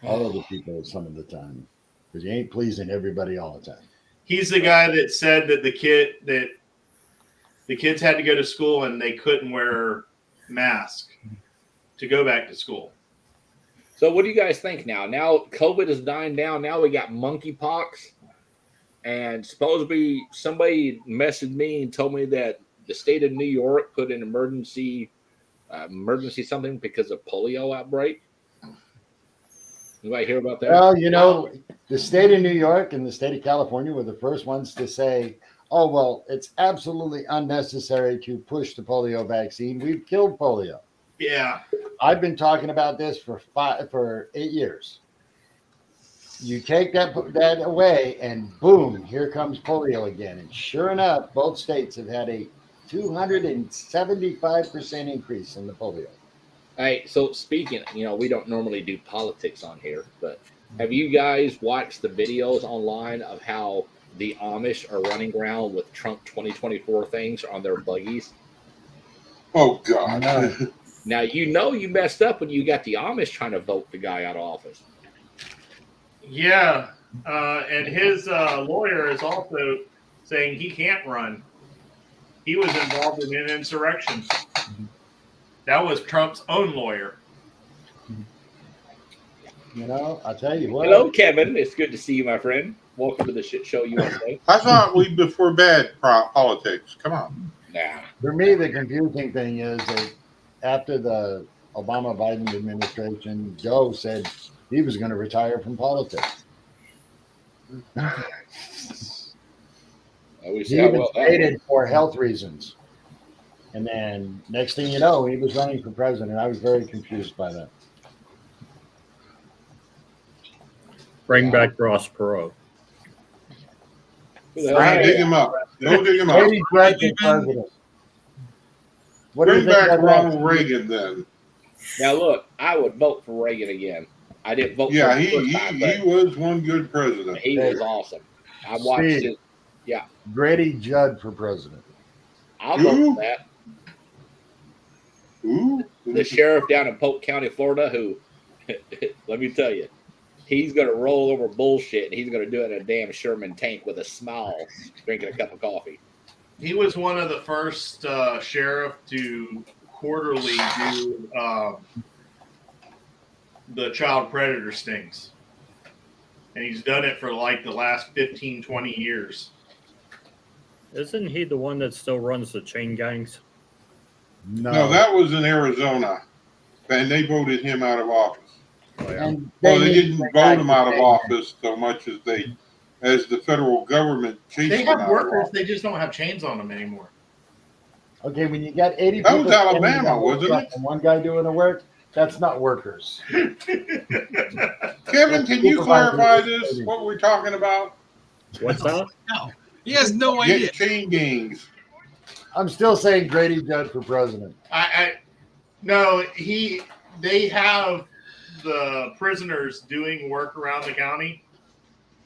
All of the people some of the time. Because you ain't pleasing everybody all the time. He's the guy that said that the kids had to go to school and they couldn't wear masks to go back to school. So what do you guys think now? Now COVID is dying down. Now we got monkeypox. And supposedly somebody messaged me and told me that the state of New York put an emergency something because of polio outbreak. Anybody hear about that? Well, you know, the state of New York and the state of California were the first ones to say, oh, well, it's absolutely unnecessary to push the polio vaccine. We've killed polio. Yeah. I've been talking about this for 8 years. You take that away and boom, here comes polio again. And sure enough, both states have had a 275% increase in the polio. Hey, so speaking, we don't normally do politics on here, but have you guys watched the videos online of how the Amish are running around with Trump 2024 things on their buggies? Oh, God. Now, you messed up when you got the Amish trying to vote the guy out of office. Yeah. And his lawyer is also saying he can't run. He was involved in an insurrection. That was Trump's own lawyer. I'll tell you what. Hello, Kevin. It's good to see you, my friend. Welcome to the Shit Show USA. I thought we before bad politics. Come on. Nah. For me, the confusing thing is that after the Obama-Biden administration, Joe said he was going to retire from politics. We He even stated for health reasons. And then next thing you know, he was running for president. I was very confused by that. Bring back Ross Perot. Don't dig him up. Don't dig him up. Maybe president. What do you Bring think back of Ronald Reagan then. Now, look, I would vote for Reagan again. I didn't vote for Yeah, him the first time, he was one good president. he was awesome. I watched Steve. it. Yeah. Grady Judd for president? I'll vote for that. Who? The sheriff down in Polk County, Florida, who, let me tell you, he's going to roll over bullshit and he's going to do it in a damn Sherman tank with a smile, drinking a cup of coffee. He was one of the first sheriff to quarterly do the child predator stings. and he's done it for like the last 15, 20 years. Isn't he the one that still runs the chain gangs? No, that was in Arizona, and they voted him out of office. Oh, yeah. And Well, they need didn't to bring vote back him the out of chain. office so much as the federal government chased They him have out of workers, office. they just don't have chains on them anymore. Okay, when you got 80 That people was standing Alabama, behind a wasn't truck it? and one guy doing the work, that's not workers. Kevin, can you clarify this? What we're talking about? What's that? No, he has no idea. Get chain gangs. I'm still saying Grady Judd for president. No, they have the prisoners doing work around the county.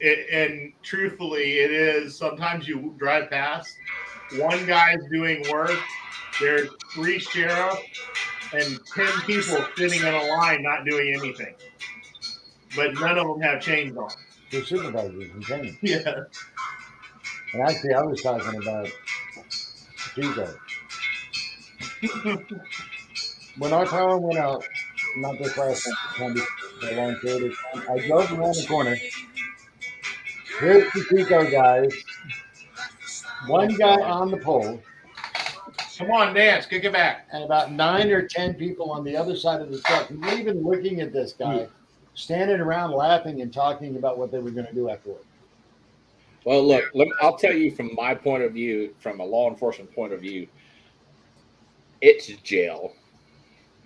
And truthfully, it is sometimes you drive past, one guy's doing work, there's 3 sheriffs and 10 people sitting in a line not doing anything. But none of them have chains on. For supervisors and chains. Yeah. And actually, I was talking about Chico. When our power went out, not this last time, for a long period of time, I drove around the corner. Here's the Chico guys. One guy on the pole, Come on, dance, kick it back. and about 9 or 10 people on the other side of the truck, not even looking at this guy, standing around laughing and talking about what they were going to do afterward. Well, look, I'll tell you from my point of view, from a law enforcement point of view, it's jail.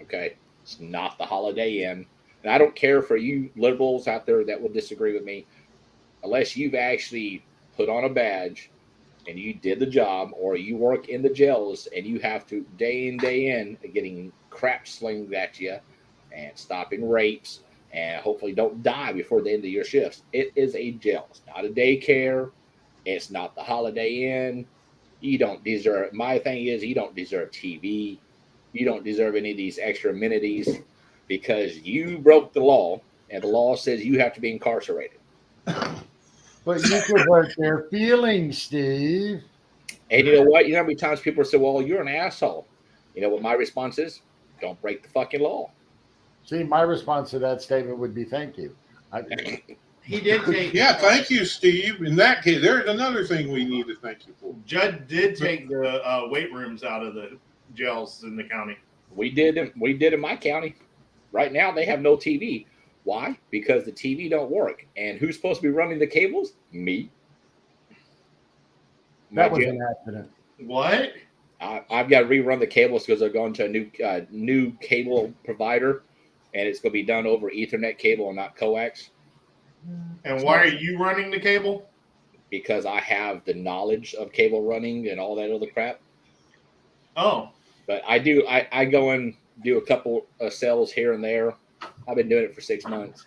Okay, it's not the Holiday Inn, and I don't care for you liberals out there that will disagree with me, unless you've actually put on a badge and you did the job, or you work in the jails and you have to day in day in getting crap slinged at you and stopping rapes and hopefully don't die before the end of your shifts. It is a jail. It's not a daycare. It's not the Holiday Inn. You don't deserve. My thing is, you don't deserve TV. You don't deserve any of these extra amenities because you broke the law, and the law says you have to be incarcerated. But you could hurt their feelings, Steve. And you know what? You know how many times people say, well, you're an asshole. You know what my response is? Don't break the fucking law. See, my response to that statement would be thank you. He did take. Yeah, thank you, Steve. In that case, there's another thing we need to thank you for. Judd did take the weight rooms out of the jails in the county. We did in my county. Right now, they have no TV. Why? Because the TV don't work. And who's supposed to be running the cables? Me. That was an accident. What? I've got to rerun the cables because they're going to a new cable provider, and it's going to be done over Ethernet cable and not coax. And why are you running the cable? Because I have the knowledge of cable running and all that other crap. Oh. But I do. I go and do a couple of cells here and there. I've been doing it for 6 months.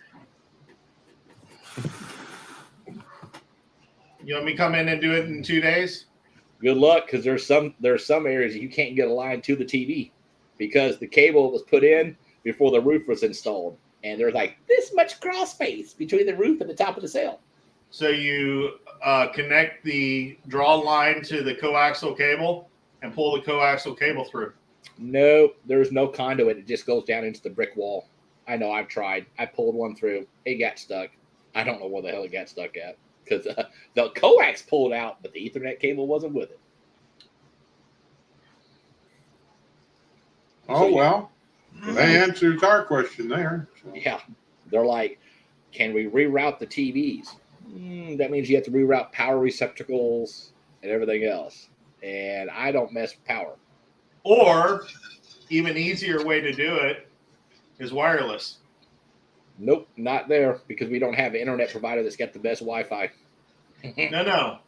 You want me to come in and do it in 2 days? Good luck, because there's some areas you can't get a line to the TV because the cable was put in before the roof was installed, and there's like this much cross space between the roof and the top of the cell. So you connect the draw line to the coaxial cable and pull the coaxial cable through. No, there's no conduit. It just goes down into the brick wall. I know. I've tried. I pulled one through. It got stuck. I don't know where the hell it got stuck at because the coax pulled out, but the Ethernet cable wasn't with it. Oh, well, they answered our question there. So. Yeah. They're like, can we reroute the TVs? That means you have to reroute power receptacles and everything else. And I don't mess with power. Or, even easier way to do it is wireless. Nope, not there because we don't have an internet provider that's got the best Wi-Fi. No.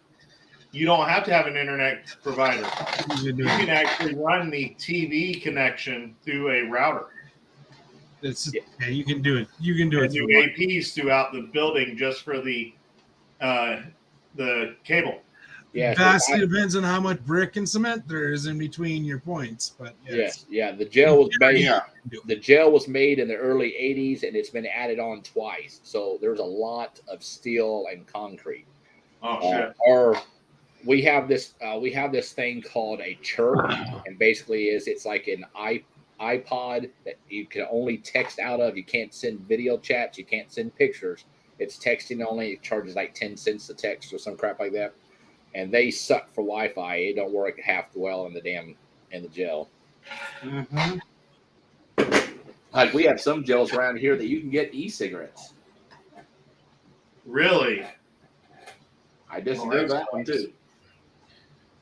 You don't have to have an internet provider. You can actually run the TV connection through a router. Yeah, you can do it. You can do it. And do APs throughout the building just for the cable. Yeah, vastly depends on how much brick and cement there is in between your points, but yes, yeah. The gel was made. Yeah. The gel was made in the early '80s, and it's been added on twice. So there's a lot of steel and concrete. Oh shit! Or we have this thing called a chirp, and basically it's like an iPod that you can only text out of. You can't send video chats. You can't send pictures. It's texting only. It charges like 10 cents to text or some crap like that. And they suck for Wi-Fi. It don't work half well in the jail. Mm-hmm. Like we have some jails around here that you can get e-cigarettes. Really? I disagree with that one too.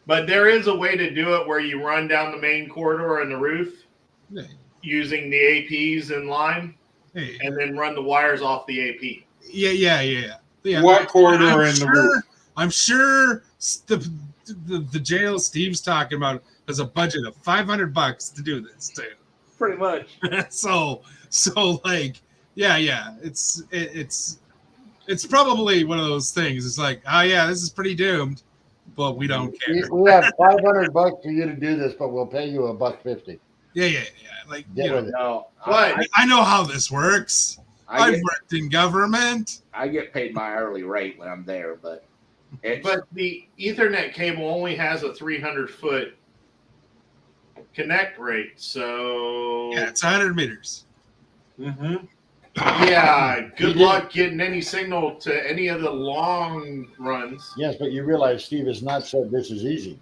But there is a way to do it where you run down the main corridor and the roof Hey, using the APs in line hey, and then run the wires off the AP. yeah. What corridor in the roof? I'm sure the jail Steve's talking about has a budget of $500 to do this too. Pretty much. so like, yeah. It's probably one of those things. It's like, oh yeah, this is pretty doomed, but we don't care. We have $500 for you to do this, but we'll pay you $1.50. Yeah. Like, Get you know, with it. No, But I know how this works. I I've get, worked in government. I get paid my hourly rate when I'm there, but the Ethernet cable only has a 300-foot connect rate, so Yeah, it's 100 meters. Mhm. Yeah, good luck getting any signal to any of the long runs. Yes, but you realize Steve has not said this is easy.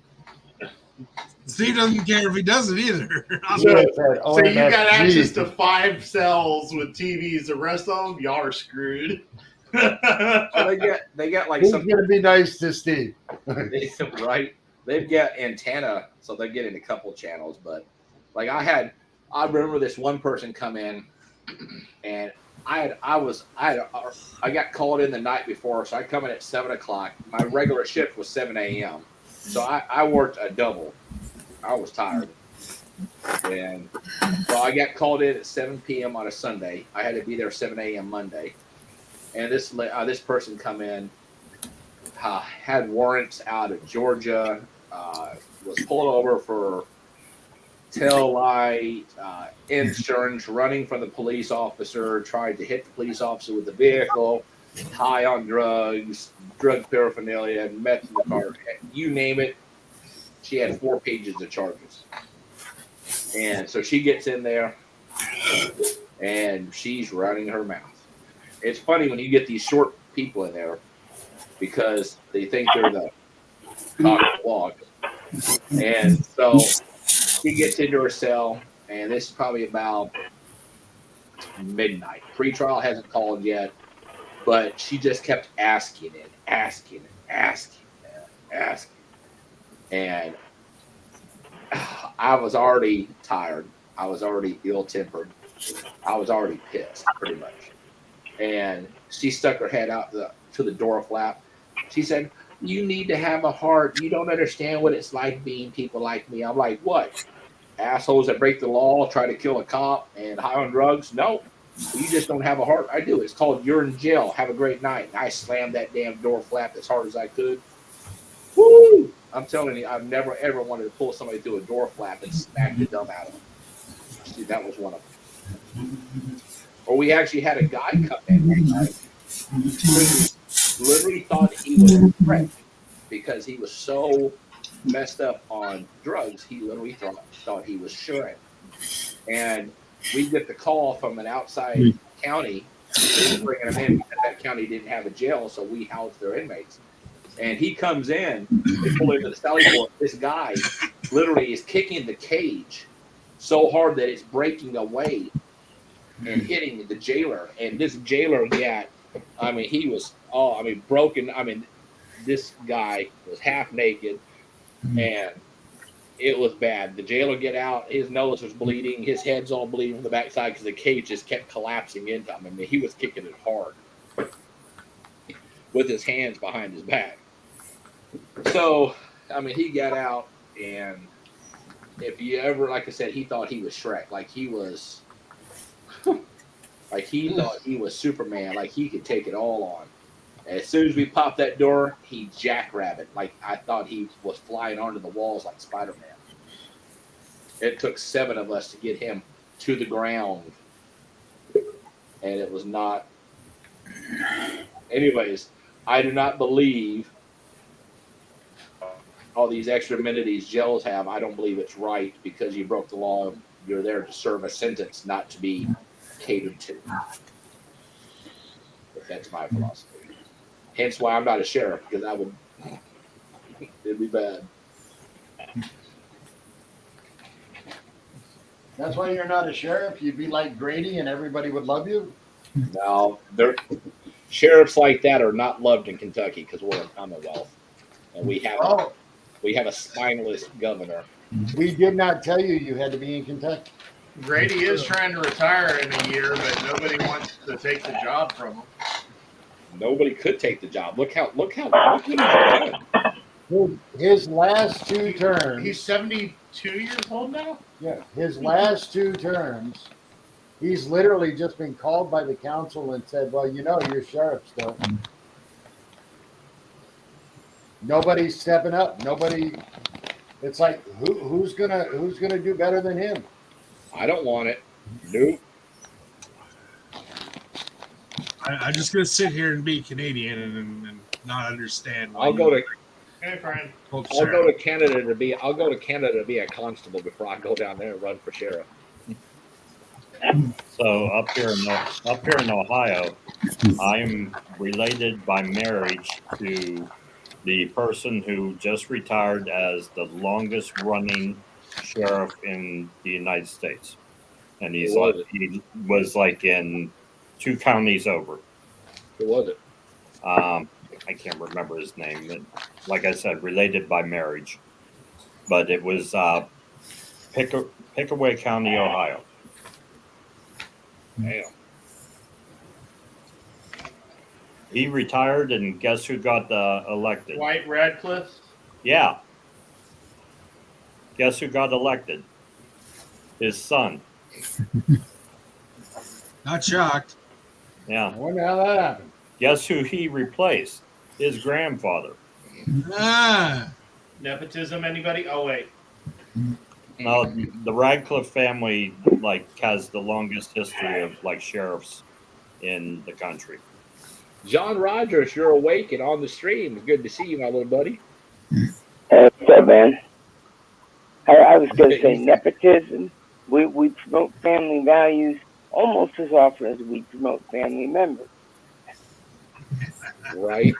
Steve doesn't care if he does it either. He has said, So you got OMFG. access to 5 cells with TVs. The rest of them, y'all are screwed. so they get like Who's some going to be nice to Steve? right. They've got antenna, so they're getting a couple channels. But like I remember this one person come in, and I got called in the night before, so I come in at 7:00. My regular shift was 7 a.m. So I worked a double. I was tired. And so I got called in at 7 p.m. on a Sunday. I had to be there 7 a.m. Monday. And this person come in, had warrants out of Georgia, was pulled over for tail light, insurance, running from the police officer, tried to hit the police officer with the vehicle, high on drugs, drug paraphernalia, meth in the car, you name it. She had 4 pages of charges. And so she gets in there and she's running her mouth. It's funny when you get these short people in there because they think they're the cock of the walk. And so she gets into her cell, and this is probably about midnight. Pre-trial hasn't called yet, but she just kept asking. And I was already tired. I was already ill-tempered. I was already pissed, pretty much. And she stuck her head out to the door flap. She said, "You need to have a heart. You don't understand what it's like being people like me." I'm like, "What? Assholes that break the law, try to kill a cop, and high on drugs? No. You just don't have a heart." I do. It's called "You're in jail. Have a great night." And I slammed that damn door flap as hard as I could. Woo! I'm telling you, I've never ever wanted to pull somebody through a door flap and smack the dumb out of them. See, that was one of them. Or we actually had a guy come in one night who literally thought he was a threat because he was so messed up on drugs. He literally thought he was Shrek. And we get the call from an outside county bringing him in because that county didn't have a jail, so we housed their inmates. And he comes in, they pull into the sally port. This guy literally is kicking the cage so hard that it's breaking away and hitting the jailer. And this jailer, he was broken. This guy was half naked, and it was bad. The jailer get out, his nose was bleeding, his head's all bleeding from the backside because the cage just kept collapsing into him. He was kicking it hard with his hands behind his back. So, he got out, and if you ever, like I said, he thought he was Shrek. Like he was, like he thought he was Superman. Like he could take it all on. And as soon as we popped that door, he jackrabbit. Like I thought he was flying onto the walls like Spider-Man. It took 7 of us to get him to the ground. And it was not. Anyways, I do not believe all these extra amenities jails have. I don't believe it's right because you broke the law. You're there to serve a sentence, not to be catered to. That's my philosophy. Hence why I'm not a sheriff, because I would, it'd be bad. That's why you're not a sheriff. You'd be like Grady, and everybody would love you. No, sheriffs like that are not loved in Kentucky because we're a Commonwealth, and we have a spineless governor. We did not tell you you had to be in Kentucky. Grady is trying to retire in a year, but nobody wants to take the job from him. Nobody could take the job. Look what he's done. His last two terms. He's 72 years old now? Yeah, his last two terms, he's literally just been called by the council and said, "Well, you're sheriff still." Nobody's stepping up. Nobody. It's like who's gonna do better than him? I don't want it. Nope. I'm just gonna sit here and be Canadian and not understand. I'll go to Hey, friend. Canada to be. I'll go to Canada to be a constable before I go down there and run for sheriff. So up here in Ohio, I'm related by marriage to the person who just retired as the longest running sheriff in the United States, and he was like in 2 counties over. Who was it? I can't remember his name. But like I said, related by marriage, but it was Pickaway County, Ohio. Damn. He retired, and guess who got elected? White Radcliffe? Yeah. Guess who got elected? His son. Not shocked. Yeah. I wonder how that happened. Guess who he replaced? His grandfather. Ah, Nepotism, anybody? Oh, wait. Now, the Radcliffe family has the longest history of sheriffs in the country. John Rogers, you're awake and on the stream. Good to see you, my little buddy. What's up, man? I was going to say nepotism. We promote family values almost as often as we promote family members. Right.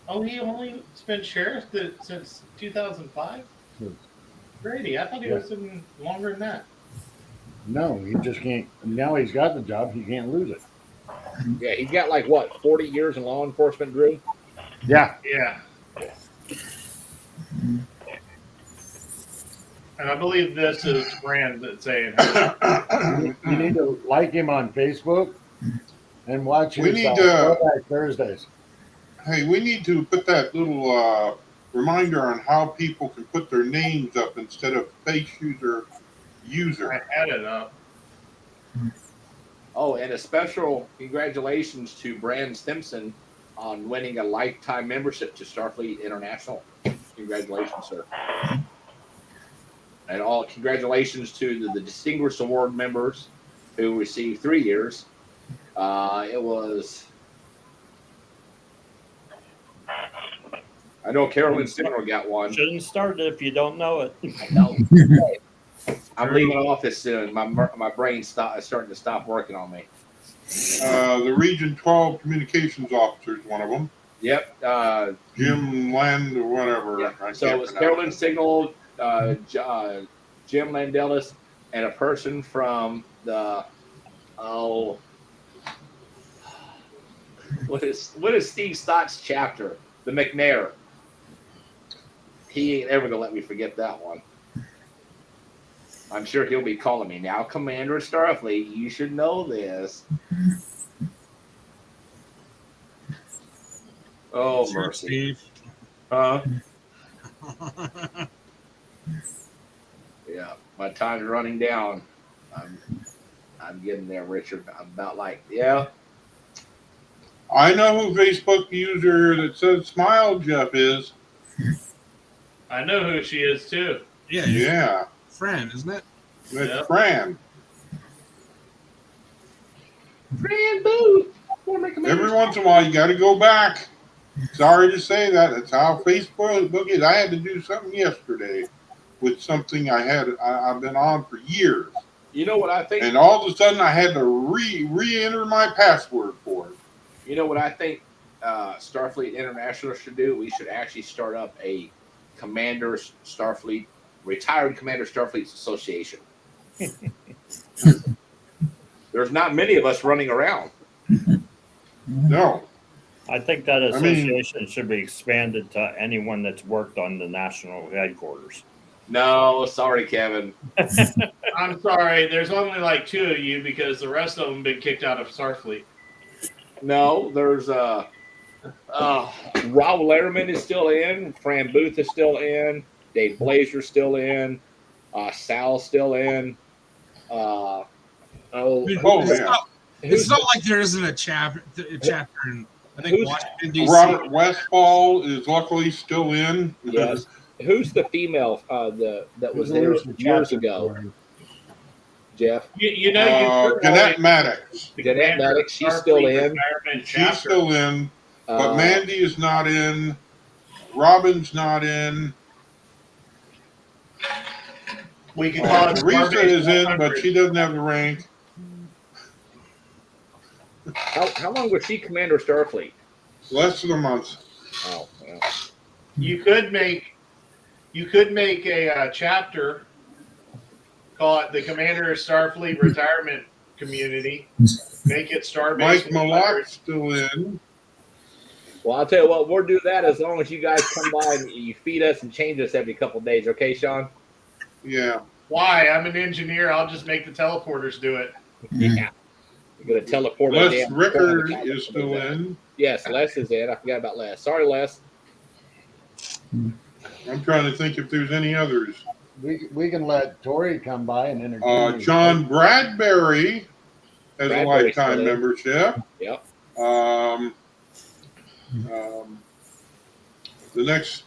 Oh, he only been sheriff since 2005? Grady, I thought he was in longer than that. No, he just can't. Now he's got the job. He can't lose it. Yeah, he's got 40 years in law enforcement, Drew? Yeah. Yeah. And I believe this is Brand that's saying You need to like him on Facebook and watch his need Throwback Thursdays. Hey, we need to put that little reminder on how people can put their names up instead of face user. I had it up. Oh, and a special congratulations to Brand Stimson on winning a lifetime membership to Starfleet International. Congratulations, sir. And all congratulations to the Distinguished Award members who received 3 years. It was, I know Carolyn Signal got one. Shouldn't start it if you don't know it. I know. I'm leaving office soon. My brain's starting to stop working on me. The Region 12 Communications Officer is one of them. Yep. Jim Land or whatever. Yeah. So it was Carolyn Signal, Jim Landelis, and a person from the what is Steve Stott's chapter? The McNair. He ain't ever gonna let me forget that one. I'm sure he'll be calling me now, Commander of Starfleet. You should know this. Oh, sure, mercy. Steve. Yeah, my time's running down. I'm getting there, Richard. I'm about yeah. I know who Facebook user that says Smile Jeff is. I know who she is, too. Yeah. Fran, isn't it? That's Fran. Fran Boo. Every once in a while, you got to go back. Sorry to say that. That's how Facebook is. I had to do something yesterday with something I've been on for years. You know what I think? And all of a sudden, I had to re-enter my password for it. You know what I think Starfleet International should do? We should actually start up a retired Commander Starfleet Association. There's not many of us running around. No. I think that I mean- association should be expanded to anyone that's worked on the national headquarters. No, sorry, Kevin. I'm sorry. There's only like 2 of you because the rest of them been kicked out of Starfleet. No, there's Rob Letterman is still in. Fran Booth is still in. Dave Blazer's still in. Sal's still in. I Oh, mean, Oh, it's, yeah. not, it's not like there isn't a chapter in, I think, Who's- Washington, D.C. Robert Westfall is luckily still in. yes. Who's the female that was there There's the years chapter ago? for him. Jeff? You know, you could Jeanette always- Maddox. the Jeanette Commander Maddox, she's Starfleet still in. Retirement She's chapter. still in, but Uh, Mandy is not in. Robin's not in. We can call it Teresa Starbase is in, 100. but she doesn't have the rank. how long was she Commander Starfleet? Less than a month. Oh, well. You could make a chapter, call it the Commander Starfleet Retirement Community. Make it Starbase Mike 100. Malot's still in. Well, I'll tell you what, we'll do that as long as you guys come by and you feed us and change us every couple of days, okay, Sean? Yeah. Why? I'm an engineer. I'll just make the teleporters do it. Yeah. You're gonna teleport a Les damn Rickard phone. is still in. Yes, Les is in. I forgot about Les. Sorry, Les. I'm trying to think if there's any others. We can let Tori come by and entertain. you. John Bradbury has a Bradbury's lifetime still in. membership. Yep. The next,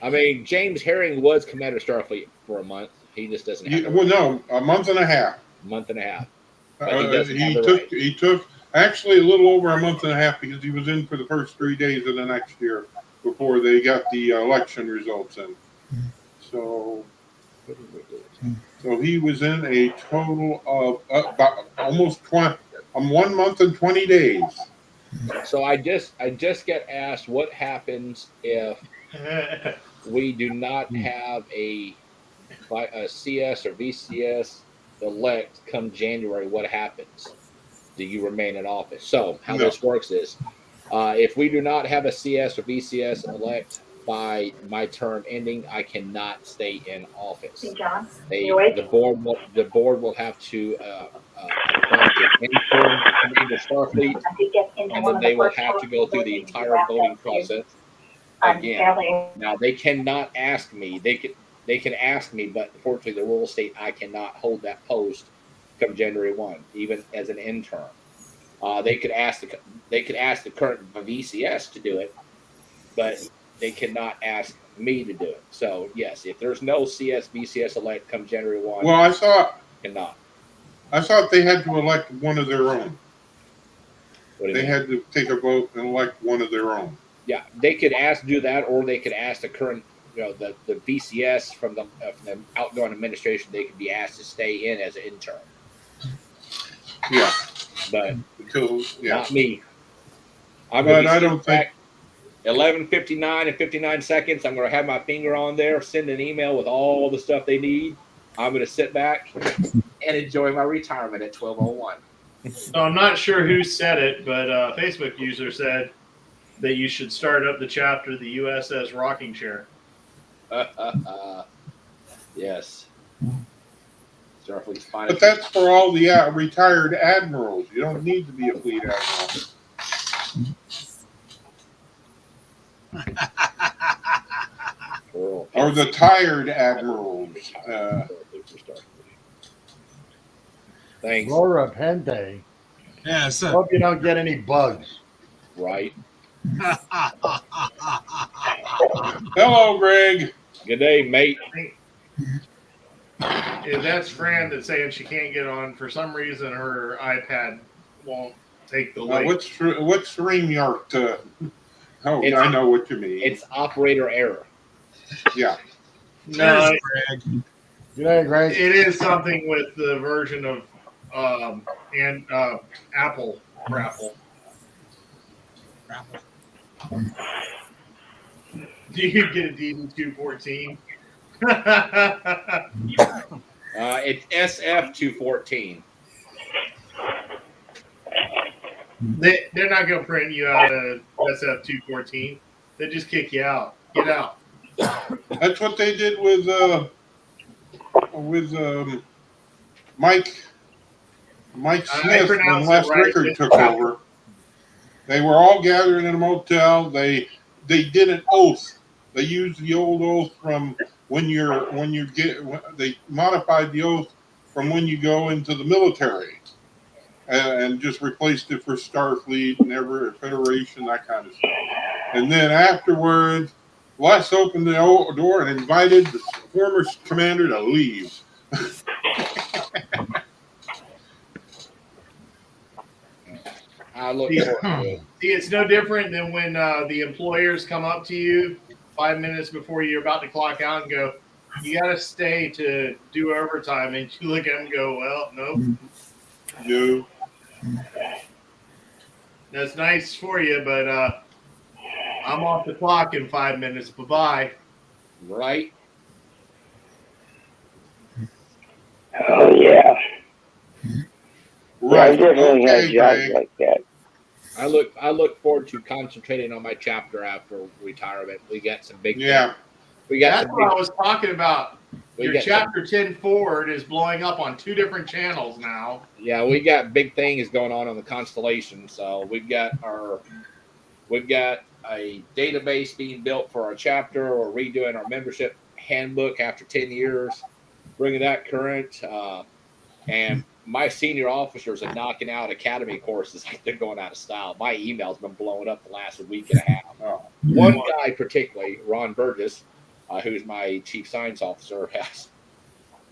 I mean, James Herring was Commander Starfleet for a month. He just doesn't have well, no, a month and a half. a month and a half. But he doesn't have the He took actually a little over a month and a half because he was in for the first 3 days of the next year before they got the election results in. So he was in a total of about almost 1 month and 20 days. So I just get asked what happens if we do not have a CS or VCS elect come January. What happens? Do you remain in office? So how No. this works is, if we do not have a CS or VCS elect by my term ending, I cannot stay in office. John, The board will have to appoint an interim Commander Starfleet, and then they will have to go through the entire voting process again. Now they cannot ask me. They can ask me, but unfortunately the rules state I cannot hold that post come January 1, even as an intern. They could ask the current VCS to do it, but they cannot ask me to do it. So yes, if there's no CS VCS elect come January 1, Well, I cannot. thought they had to elect one of their own. What do you They mean? had to take a vote and elect one of their own. Yeah, they could do that, or they could ask the current, the VCS from the outgoing administration. They could be asked to stay in as an intern, Yeah. but Until, yeah. not me. I'm But gonna I be don't think- 11:59 and 59 seconds. I'm going to have my finger on there, send an email with all the stuff they need. I'm going to sit back and enjoy my retirement at 12:01. So I'm not sure who said it, but a Facebook user said that you should start up the chapter of the USS Rocking Chair. Yes. Starfleet's But finest. that's for all the retired admirals. You don't need to be a fleet admiral. Or the tired admirals. Thanks. Laura Pente. Yeah, so Hope you don't get any bugs. Right. Hello, Greg. Good day, mate. Yeah, that's Fran that's saying she can't get on. For some reason, her iPad won't take the link. What's StreamYard? Oh, It's- I know what you mean. It's operator error. Yeah. No, Greg. Good night, Greg. It is something with the version of Apple Grapple. Do you get a DD214? It's SF214. They're not going to print you out a SF214. They just kick you out. Get out. That's what they did with Mike Smith when pronounced Les it right. Rickard took over. They were all gathered in a motel. They did an oath. They used the old oath from they modified the oath from when you go into the military, and just replaced it for Starfleet and Federation, that kind of stuff. And then afterwards, Les opened the door and invited the former commander to leave. I look forward to it. See, it's no different than when the employers come up to you 5 minutes before you're about to clock out and go, you got to stay to do overtime. And you look at them and go, well, nope. No. That's nice for you, but I'm off the clock in 5 minutes. Bye-bye. Right? Oh yeah. Yeah, I Right. definitely had Okay, jobs Greg. like that. I look forward to concentrating on my chapter after retirement. We got some big Yeah. we got That's some what I big, was talking about. we Your got some- chapter 10 forward is blowing up on 2 different channels now. yeah, we got big things going on the constellation. So we've got a database being built for our chapter, or redoing our membership handbook after 10 years, bringing that current. And my senior officers are knocking out academy courses like they're going out of style. My email's been blowing up the last week and a half. One guy particularly, Ron Burgess, who's my chief science officer, has.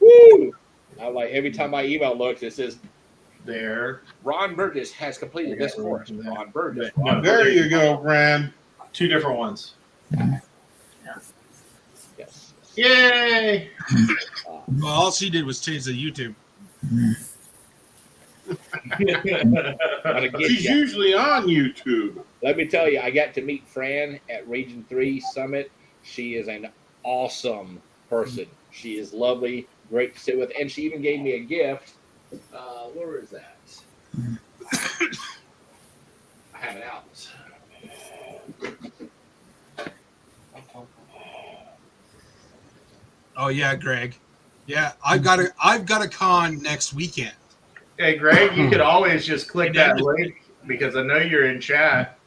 Woo! I'm like, every time my email looks, it says, There. Ron Burgess has completed this course. Ron Burgess. No. Ron There Burgess. you go, Fran. 2 different ones. Yes. Yay! Well, all she did was change the YouTube. But again, She's yeah, usually on YouTube. let me tell you, I got to meet Fran at Region 3 Summit. She is an awesome person. She is lovely, great to sit with, and she even gave me a gift. Where is that? I have it out. Oh yeah, Greg. Yeah, I've got a con next weekend. Hey, Greg, you could always just click that link because I know you're in chat.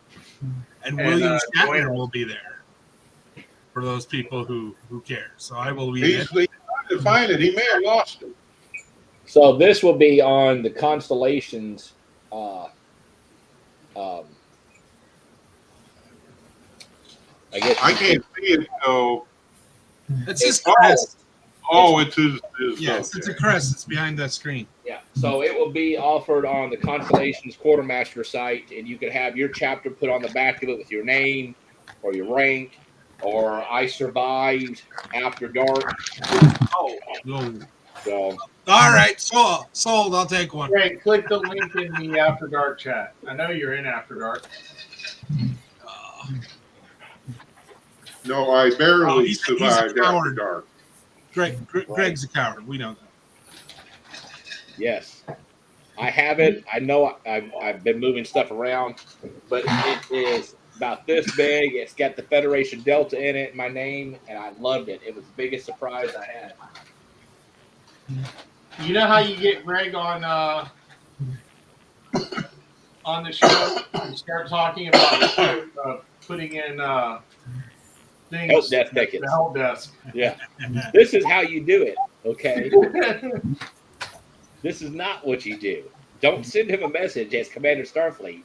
And William join Shatner us. will be there for those people who care. So I will be there. He's trying to find it. He may have lost it. So this will be on the constellations. I guess I can't see it, so. It's his Oh. crest. Oh, it's his. Yes, it's a crest. It's behind that screen. Yeah, so it will be offered on the Constellations Quartermaster site, and you can have your chapter put on the back of it with your name or your rank or I survived after dark. Oh. So All right, sold. I'll take one. Greg, click the link in the After Dark chat. I know you're in After Dark. No, I barely he's a survived after coward. dark. Greg's a coward. We know that. yes, I have it. I know I've been moving stuff around, but it is about this big. It's got the Federation Delta in it, my name, and I loved it. It was the biggest surprise I had. You know how you get Greg on the show and start talking about putting in things. Help desk tickets. The help desk. Yeah, this is how you do it. Okay, this is not what you do. Don't send him a message as Commander Starfleet.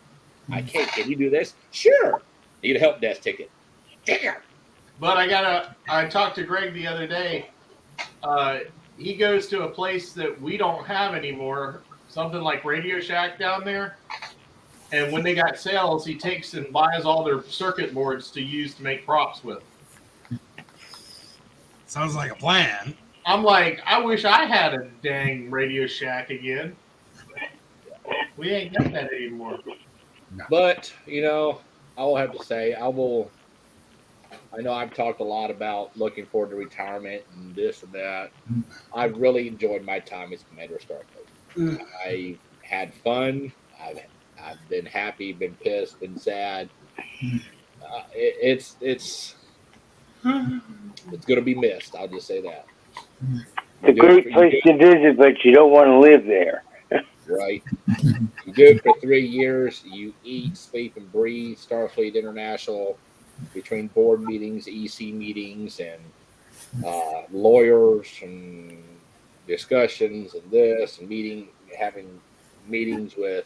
I can't. Can you do this? Sure. Need a help desk ticket. Damn. But I talked to Greg the other day. He goes to a place that we don't have anymore, something like Radio Shack down there. And when they got sales, he takes and buys all their circuit boards to use to make props with. Sounds like a plan. I'm like, I wish I had a dang Radio Shack again. We ain't got that anymore. But I will have to say, I know I've talked a lot about looking forward to retirement and this and that. I really enjoyed my time as Commander Starfleet. I had fun. I've been happy, been pissed, been sad. It's going to be missed. I'll just say that. It's a great place to visit, but you don't want to live there. Right. You do it for 3 years. You eat, sleep, and breathe Starfleet International between board meetings, EC meetings, and lawyers and discussions and this and having meetings with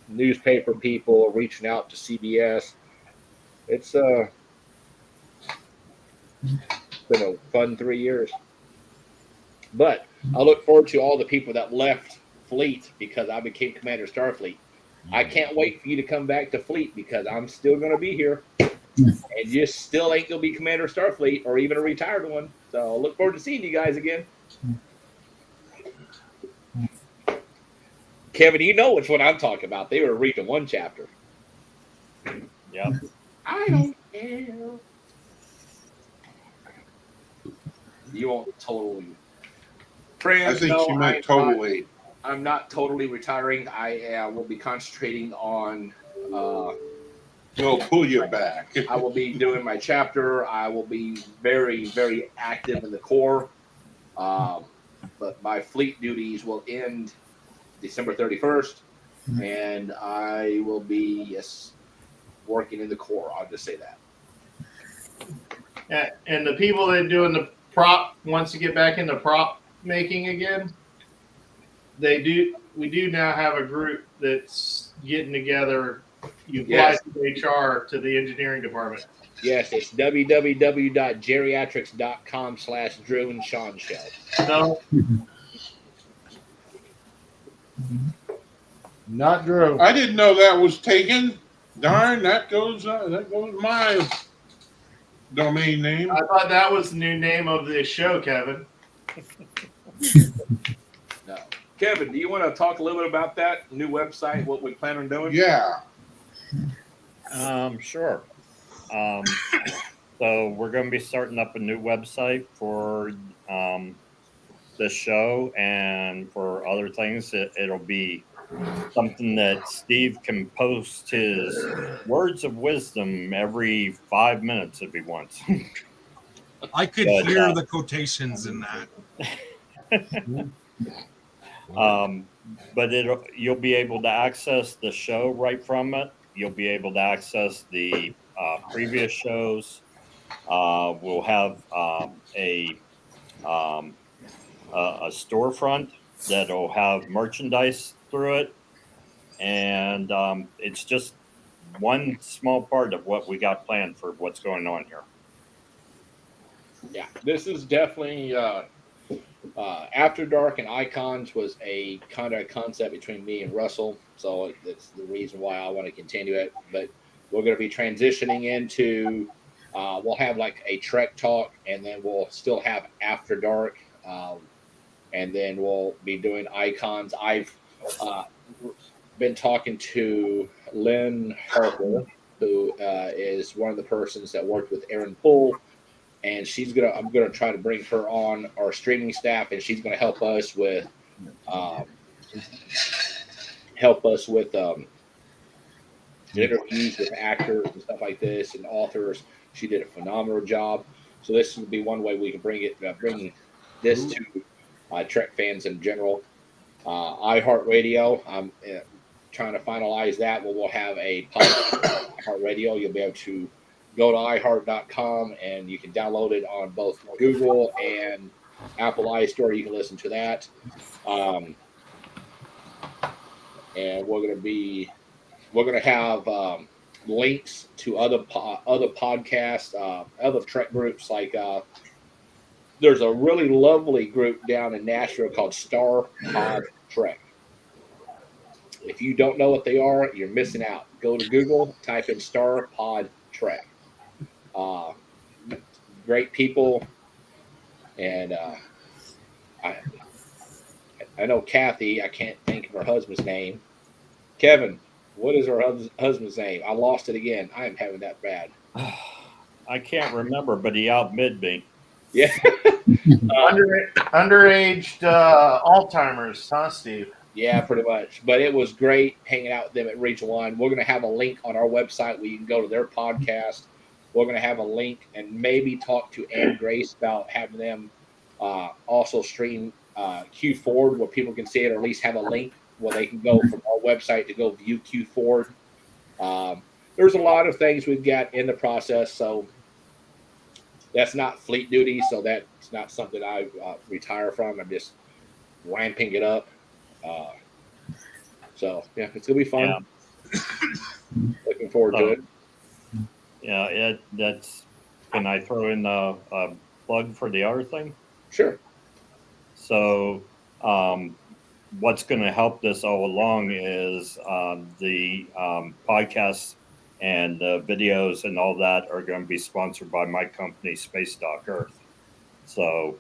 newspaper people, reaching out to CBS. It's been a fun 3 years. But I look forward to all the people that left Fleet because I became Commander Starfleet. I can't wait for you to come back to Fleet because I'm still going to be here. And you still ain't going to be Commander Starfleet or even a retired one. So I look forward to seeing you guys again. Kevin, you know which one I'm talking about. They were reading one chapter. Yep. I don't care. You won't totally. Friends, I think no, she might totally. I'm not totally retiring. I will be concentrating on. They'll pull you back. I will be doing my chapter. I will be very, very active in the Corps. But my fleet duties will end December 31st, and I will be working in the Corps. I'll just say that. Yeah, and the people that are doing the prop wants to get back into prop making again. We do now have a group that's getting together. You apply to HR to the engineering department. Yes, it's www.geriatrics.com/Drew and Sean Show. No, Not Drew. I didn't know that was taken. Darn, that goes my domain name. I thought that was the new name of the show, Kevin. No. Kevin, do you want to talk a little bit about that new website, what we plan on doing? Yeah. Sure. So we're going to be starting up a new website for this show and for other things. It'll be something that Steve can post his words of wisdom every 5 minutes if he wants. I could hear the quotations in that. But you'll be able to access the show right from it. You'll be able to access the previous shows. We'll have a storefront that'll have merchandise through it, and it's just one small part of what we got planned for what's going on here. Yeah, this is definitely After Dark and Icons was a kind of concept between me and Russell, so that's the reason why I want to continue it. But we're going to be transitioning into we'll have like a Trek talk, and then we'll still have After Dark, and then we'll be doing Icons. I've been talking to Lynn Harper, who is one of the persons that worked with Aaron Poole. And I'm gonna try to bring her on our streaming staff, and she's gonna help us with interviews with actors and stuff like this and authors. She did a phenomenal job. So this would be one way we can bring this to Trek fans in general. iHeartRadio, I'm trying to finalize that. We'll have a podcast iHeartRadio. You'll be able to go to iHeart.com and you can download it on both Google and Apple iStore. You can listen to that. And we're going to have links to other podcasts, other Trek groups. Like there's a really lovely group down in Nashville called Star Pod Trek. If you don't know what they are, you're missing out. Go to Google, type in Star Pod Trek. Great people, and I know Kathy. I can't think of her husband's name. Kevin, what is her husband's name? I lost it again. I am having that bad. I can't remember, but he outbid me. Yeah. Underaged Alzheimer's, huh, Steve? Yeah, pretty much. But it was great hanging out with them at Region 1. We're going to have a link on our website where you can go to their podcast. We're going to have a link and maybe talk to Ann Grace about having them also stream Q Forward where people can see it, or at least have a link where they can go from our website to go view Q Forward. There's a lot of things we've got in the process, so that's not fleet duty, so that's not something I retire from. I'm just ramping it up. So yeah, it's gonna be fun. Yeah. Looking forward to it. Yeah, that's. Can I throw in a plug for the other thing? Sure. So, what's going to help this all along is the podcasts and the videos and all that are going to be sponsored by my company, Space Dock Earth. So,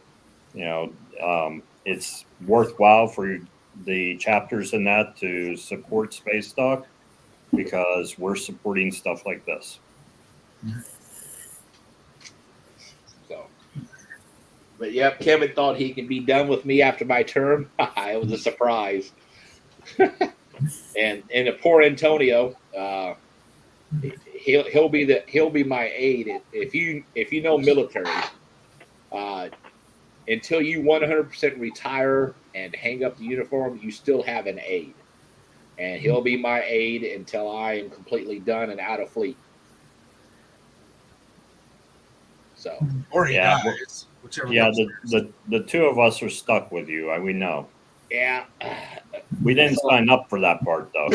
it's worthwhile for the chapters in that to support Space Dock because we're supporting stuff like this. So, but yep, Kevin thought he could be done with me after my term. It was a surprise. and the poor Antonio, he'll be my aide. If you know military, until you 100% retire and hang up the uniform, you still have an aide, and he'll be my aide until I am completely done and out of fleet. So, Or he Yeah, dies, whichever. Yeah, comes the two of us are stuck with you. We know. yeah. We didn't sign up for that part, though.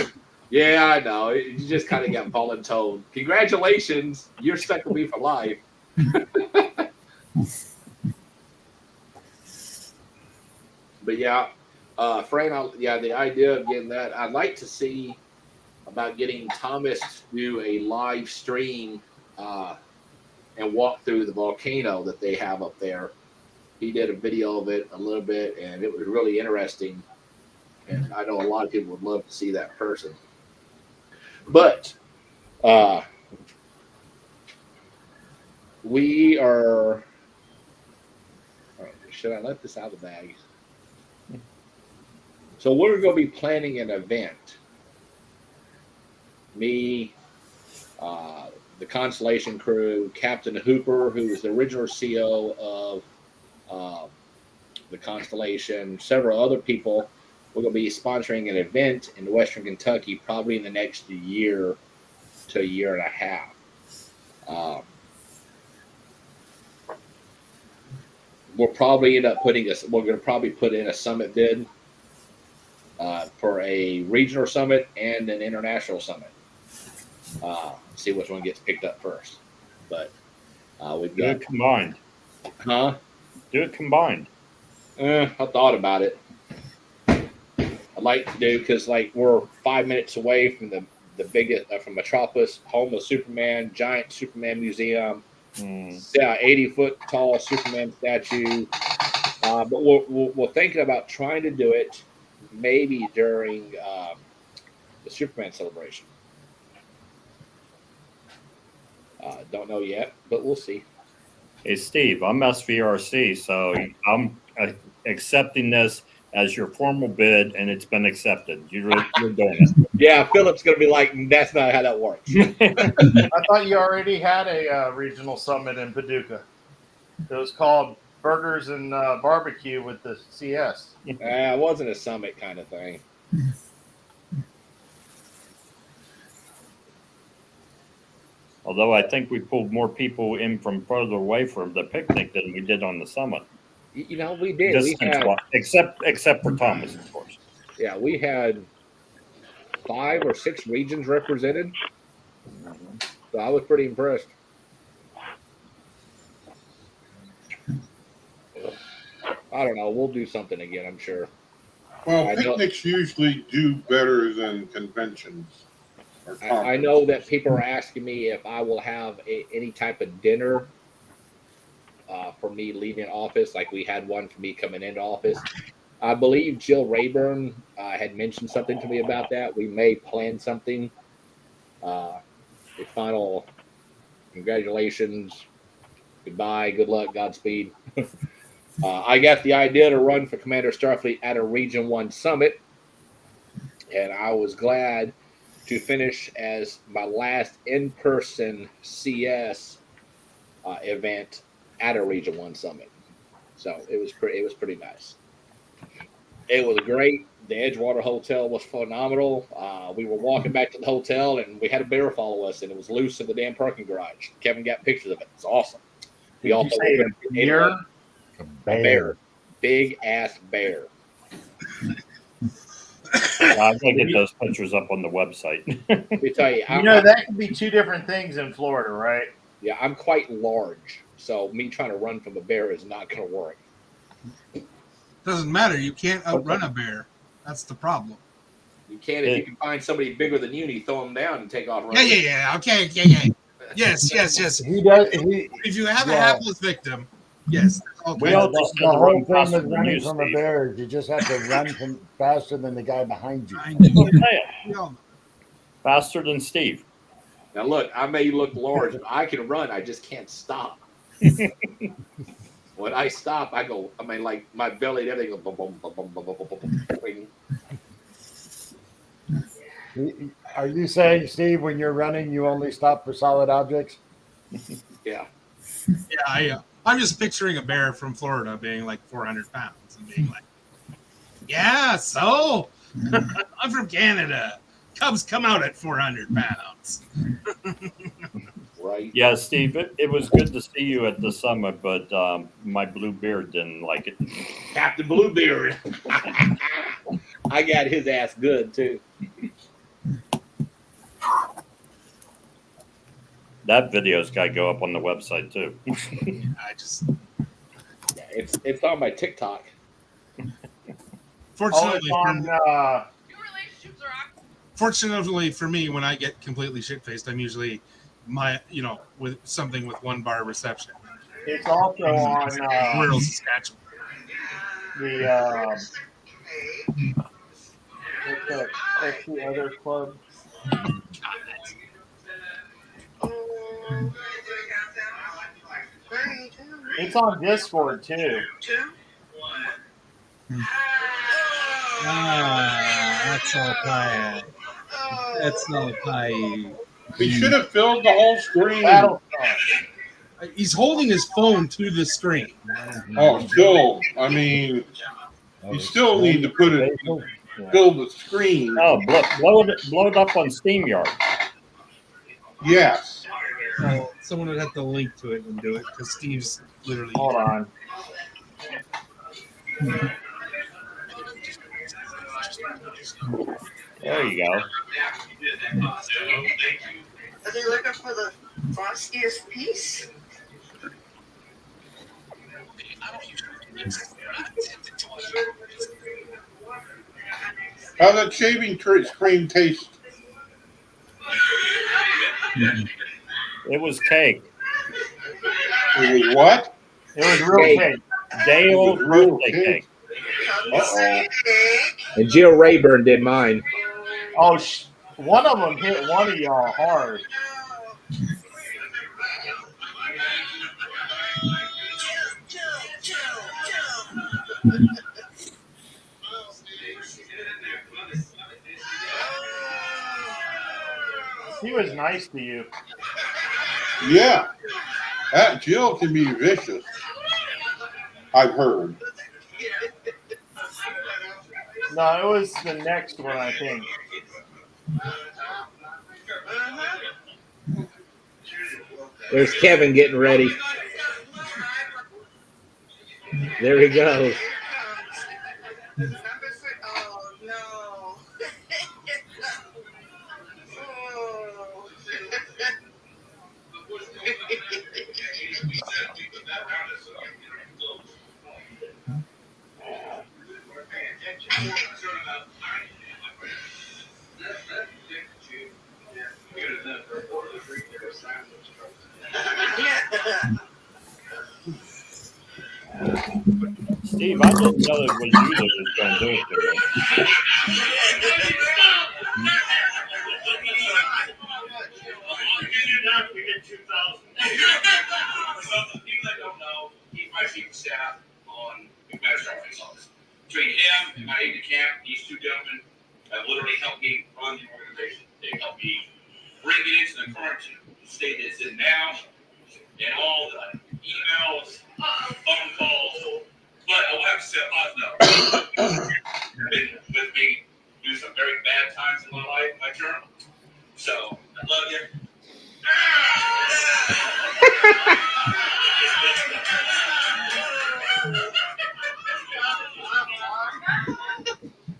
Yeah, I know. You just kind of got voluntold. Congratulations, you're stuck with me for life. But yeah, Fran, the idea of getting that, I'd like to see about getting Thomas to do a live stream and walk through the volcano that they have up there. He did a video of it a little bit, and it was really interesting. And I know a lot of people would love to see that person. But we are. Should I let this out of the bag? So we're going to be planning an event. Me, the Constellation crew, Captain Hooper, who was the original CO of the Constellation, several other people. We're going to be sponsoring an event in Western Kentucky probably in the next year to a year and a half. We'll probably end up we're going to probably put in a summit bid for a regional summit and an international summit. See which one gets picked up first. But we've Do got it combined. Huh? Do it combined. I thought about it. I'd like to do because we're 5 minutes away from the biggest from Metropolis, home of Superman, giant Superman museum, 80-foot tall Superman statue. But we're thinking about trying to do it maybe during the Superman celebration. Don't know yet, but we'll see. Hey, Steve, I'm SVRC, so I'm accepting this as your formal bid, and it's been accepted. You're doing it. Yeah, Philip's going to be like, that's not how that works. I thought you already had a regional summit in Paducah. It was called Burgers and Barbecue with the CS. It wasn't a summit kind of thing. Although I think we pulled more people in from further away from the picnic than we did on the summit. You know, we did. Except for Thomas, of course. Yeah, we had 5 or 6 regions represented. So I was pretty impressed. I don't know. We'll do something again, I'm sure. Well, picnics usually do better than conventions. I know that people are asking me if I will have any type of dinner for me leaving office, like we had one for me coming into office. I believe Jill Rayburn had mentioned something to me about that. We may plan something. The final congratulations, goodbye, good luck, Godspeed. I got the idea to run for Commander Starfleet at a Region 1 summit, and I was glad to finish as my last in-person CS event at a Region 1 summit. So it was pretty nice. It was great. The Edgewater Hotel was phenomenal. We were walking back to the hotel, and we had a bear follow us, and it was loose in the damn parking garage. Kevin got pictures of it. It's awesome. We Did you say a bear? A A bear. Big ass bear. I'm gonna get those pictures up on the website. Let me tell you, You know, that could be two different things in Florida, right? yeah, I'm quite large, so me trying to run from a bear is not going to work. Doesn't matter. You can't outrun a bear. That's the problem. You can if you can find somebody bigger than you, and you throw them down and take off running. Yeah. Okay. Yeah. Yes. He does. If you have a Yeah. hapless victim, yes. We all The, just the had to whole run thing faster with than running you, from a Steve. bear is you just have to run from faster than the guy behind you. Faster than Steve. Now look, I may look large, but I can run. I just can't stop. When I stop, I go. I mean, like my belly and everything. Go boom, boom, boom, boom, boom, boom, boom, boom. Are you saying, Steve, when you're running, you only stop for solid objects? Yeah. Yeah. I'm just picturing a bear from Florida being like 400 pounds and being like, "Yeah, so I'm from Canada. Cubs come out at 400 pounds." Right. Yeah, Steve, it was good to see you at the summit, but my blue beard didn't like it. Captain Bluebeard. I got his ass good too. That video's got to go up on the website too. Yeah, it's on my TikTok. Fortunately, on, fortunately for me, when I get completely shit faced, I'm usually with something with one bar reception. it's also on Rural Saskatchewan. what's the other club? It's on Discord too. That's all pie. That's all pie. We should have filled the whole screen. He's holding his phone to the screen. Oh, still, I mean, you still need to put it, fill the screen. Oh, blow it up on SteamYard. Yes. Well, someone would have to link to it and do it because Steve's literally. Hold on. There you go. Are they looking for the frostiest piece? How's that shaving cream taste? It was cake. It was what? It was real cake. Day old birthday cake. Uh-oh. And Jill Rayburn did mine. Oh, one of them hit one of y'all hard. He was nice to you. Yeah. That Jill can be vicious. I've heard. No, it was the next one, I think. There's Kevin getting ready. There he goes. Steve, I didn't know it was you that was going to do it to me. People that don't know, he's my chief of staff on Master Office Office. Between him and my aide de camp, these two gentlemen have literally helped me run the organization. They helped me bring it into the current state it's in now, and all the emails, phone calls. But I will have to say a positive note. Been with me through some very bad times in my life, my journal. So I love you.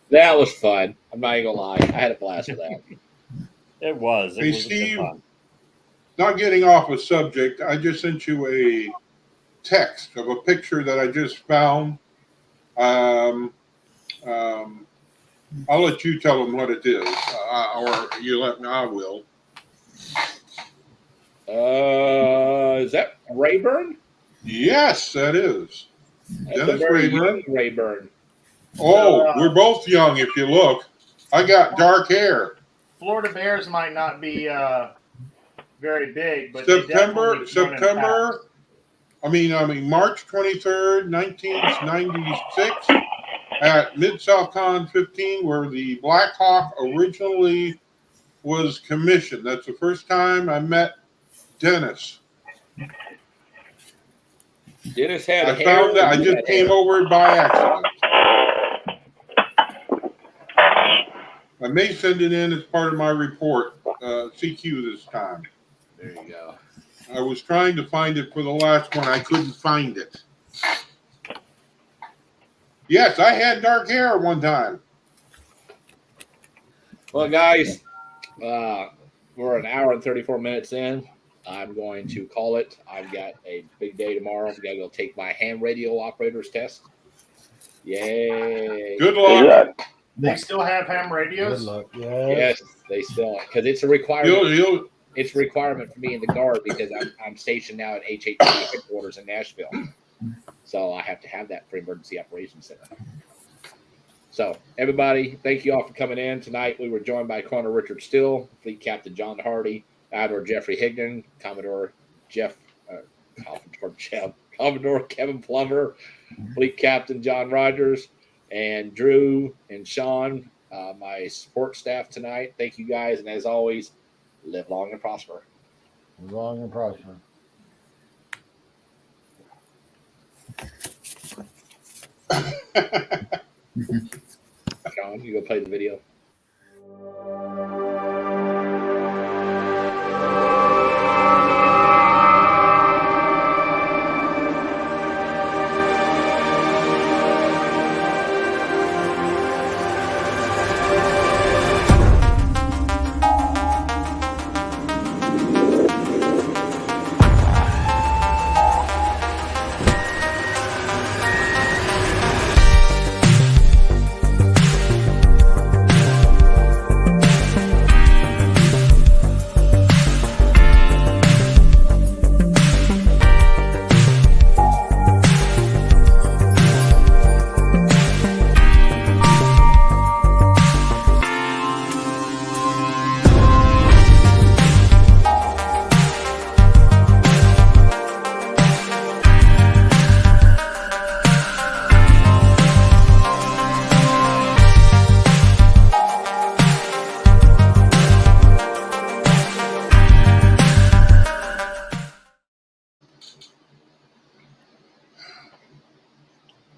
That was fun. I'm not even gonna lie. I had a blast with that. It was. It Hey, was a good Steve. time. Not getting off a subject, I just sent you a text of a picture that I just found. I'll let you tell them what it is, or you let me. I will. Is that Rayburn? Yes, that is. That's Dennis a very Rayburn. young Rayburn. Oh, we're both young if you look. I got dark hair. Florida Bears might not be very big, but they September, definitely run in packs. March 23rd, 1996 at Mid-South Con 15, where the Black Hawk originally was commissioned. That's the first time I met Dennis. Dennis had I hair. found that I You just had came hair. over by accident. I may send it in as part of my report, CQ this time. There you go. I was trying to find it for the last one. I couldn't find it. Yes, I had dark hair at one time. Well, guys, we're an hour and 34 minutes in. I'm going to call it. I've got a big day tomorrow. I've got to go take my ham radio operator's test. Yay. Good luck. They still have ham Good radios. luck. Yes, they still, because it's a requirement. You'll, It's a requirement for me in the Guard because I'm stationed now at HHT headquarters in Nashville. So I have to have that for emergency operations center. So everybody, thank you all for coming in tonight. We were joined by Colonel Richard Still, Fleet Captain John Hardy, Admiral Jeffrey Higdon, Commodore Kevin Plummer, Fleet Captain John Rogers, and Drew and Sean, my support staff tonight. Thank you guys, and as always, live long and prosper. Live long and prosper. Sean, you go play the video.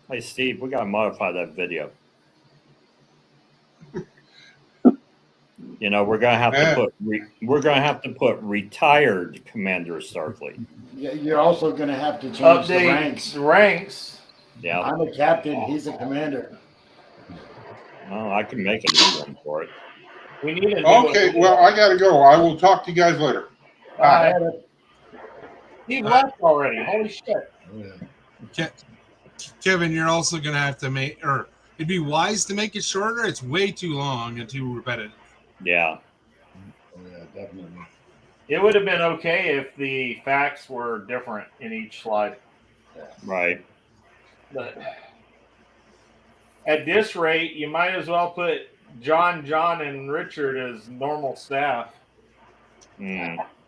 Hey, Steve, we got to modify that video. You know, we're gonna have to put retired Commander Starfleet. You're also going to have to change the Update ranks. the ranks. Yeah, I'm a captain. He's a commander. well, I can make a new one for it. We need a new okay, one. well, I got to go. I will talk to you guys later. Bye. He left already. Holy shit. Kevin, you're also going to have to make, or it'd be wise to make it shorter. It's way too long and too repetitive. Yeah. Yeah, definitely. It would have been okay if the facts were different in each slide. Right. But at this rate, you might as well put John, and Richard as normal staff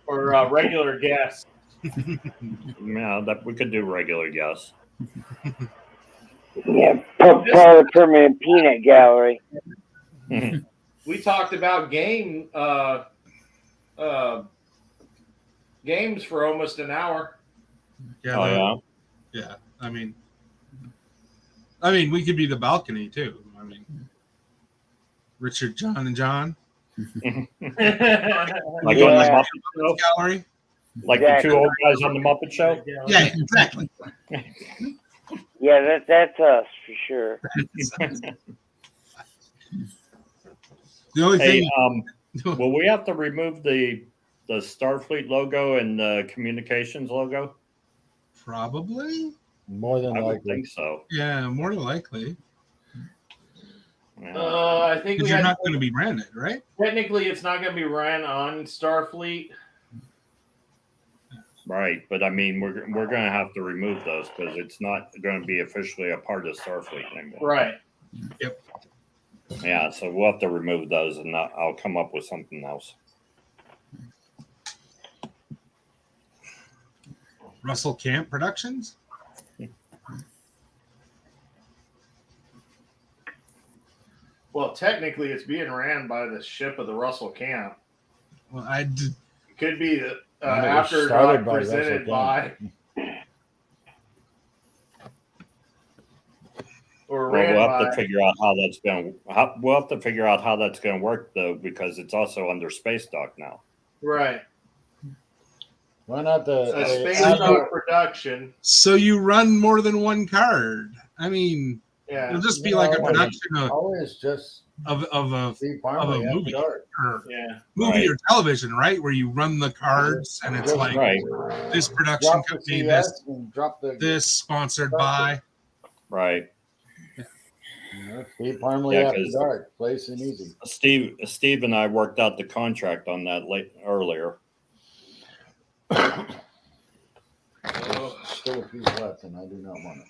or regular guests. Yeah, that we could do regular guests. Yeah, part of the permanent peanut gallery. We talked about games for almost an hour. Yeah. Oh, Yeah. I mean, we could be the balcony too. I mean, Richard, John, and John. Like on the Muppet Show? Gallery. Like the two old guys on the Muppet Show? Yeah, exactly. Yeah, that's us for sure. The only Hey, thing. will we have to remove the Starfleet logo and the communications logo? Probably. More than I would likely. think so. Yeah, more than likely. Yeah. I think Because you're not going to be branded, right? technically it's not going to be ran on Starfleet. Right, but I mean, we're going to have to remove those because it's not going to be officially a part of Starfleet anymore. Right. Yep. Yeah, so we'll have to remove those, and I'll come up with something else. Russell Camp Productions. Well, technically it's being ran by the ship of the Russell Camp. Well, It could be it was after started by presented Russell by Camp. or Well, ran we'll have by. to figure out how that's going. We'll have to figure out how that's going to work, though, because it's also under Space Dock now. Right. Why not the A space outdoor- dock production. So you run more than one card. I mean, Yeah. it'll just be like a No, production always just of a Steve Parmalee after movie dark. or Yeah. movie or television, right? Where you run the cards and it's Just like Right. this production Drop the company, CS and drop the this sponsored by. Right. Steve Parmalee Yeah, after 'cause- dark. Place and easy. Steve and I worked out the contract on that earlier. Still a piece left, and I do not want it.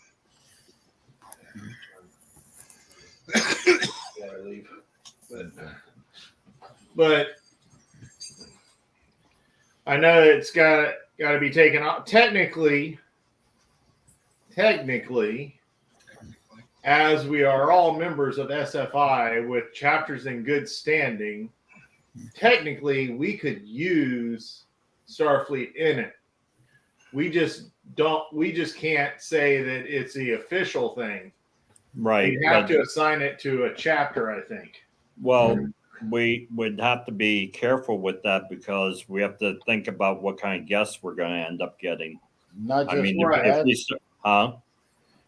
Gotta leave. But I know it's got to be taken off. Technically, as we are all members of SFI with chapters in good standing, technically we could use Starfleet in it. We just can't say that it's the official thing. Right. We have but- to assign it to a chapter, I think. Well, we would have to be careful with that because we have to think about what kind of guests we're going to end up getting. Not just I mean, right. if we start, huh?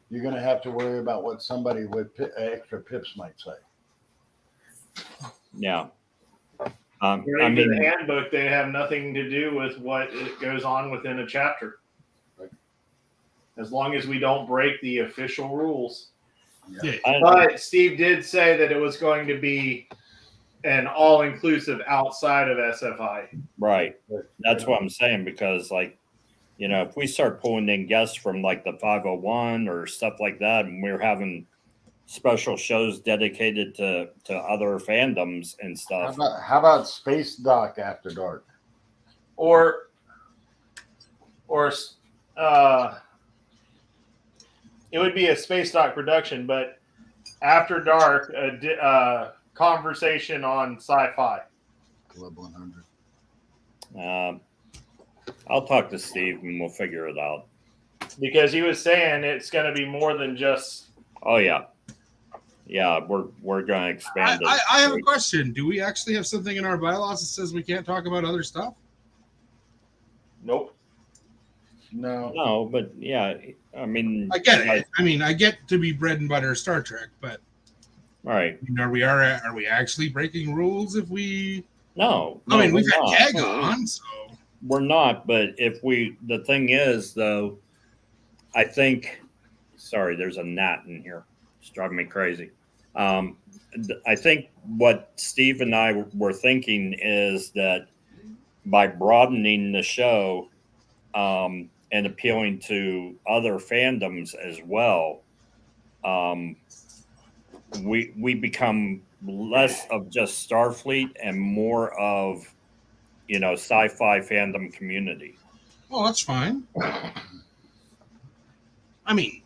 You're going to have to worry about what somebody with extra pips might say. Yeah. I I mean, mean, the handbook, they have nothing to do with what it goes on within a chapter. As long as we don't break the official rules. Yeah. But Steve did say that it was going to be an all-inclusive outside of SFI. right. That's what I'm saying because, like, you know, if we start pulling in guests from like the 501 or stuff like that, and we're having special shows dedicated to other fandoms and stuff. How about Space Dock after dark? Or it would be a space dock production, but after dark, a conversation on sci-fi. Club 100. I'll talk to Steve and we'll figure it out. Because he was saying it's going to be more than just. Oh yeah, we're going to expand it. I have a question. Do we actually have something in our bylaws that says we can't talk about other stuff? Nope. No, but yeah, I mean, I get it. I mean, I get to be bread and butter Star Trek, but right? Are we actually breaking rules if we? No, I mean, we've we're had not. Keg on, so We're not, but the thing is, though, I think, sorry, there's a gnat in here. It's driving me crazy. I think what Steve and I were thinking is that by broadening the show and appealing to other fandoms as well, we become less of just Starfleet and more of, you know, sci-fi fandom community. Well, that's fine. I mean,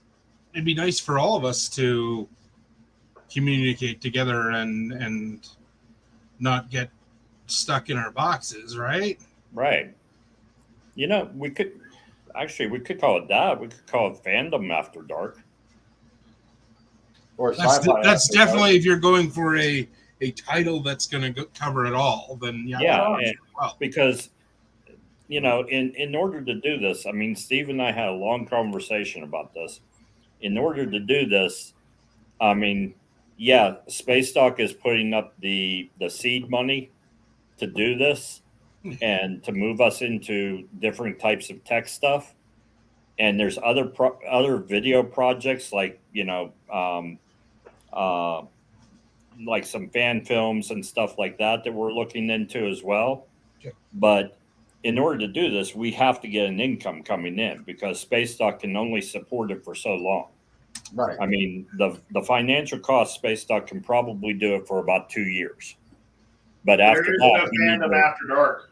it'd be nice for all of us to communicate together and not get stuck in our boxes, right? Right. You know, we could call it that. We could call it Fandom After Dark. Or That's, sci-fi. that's after definitely, dark. if you're going for a title that's going to cover it all, then Yeah, well, because, you know, in order to do this, I mean, Steve and I had a long conversation about this. In order to do this, I mean, yeah, Space Dock is putting up the seed money to do this and to move us into different types of tech stuff. And there's other video projects like, you know, like some fan films and stuff like that we're looking into as well. Okay. But in order to do this, we have to get an income coming in because Space Dock can only support it for so long. Right. I mean, the financial cost, Space Dock can probably do it for about 2 years. But after There is that, no we need Fandom to- After Dark.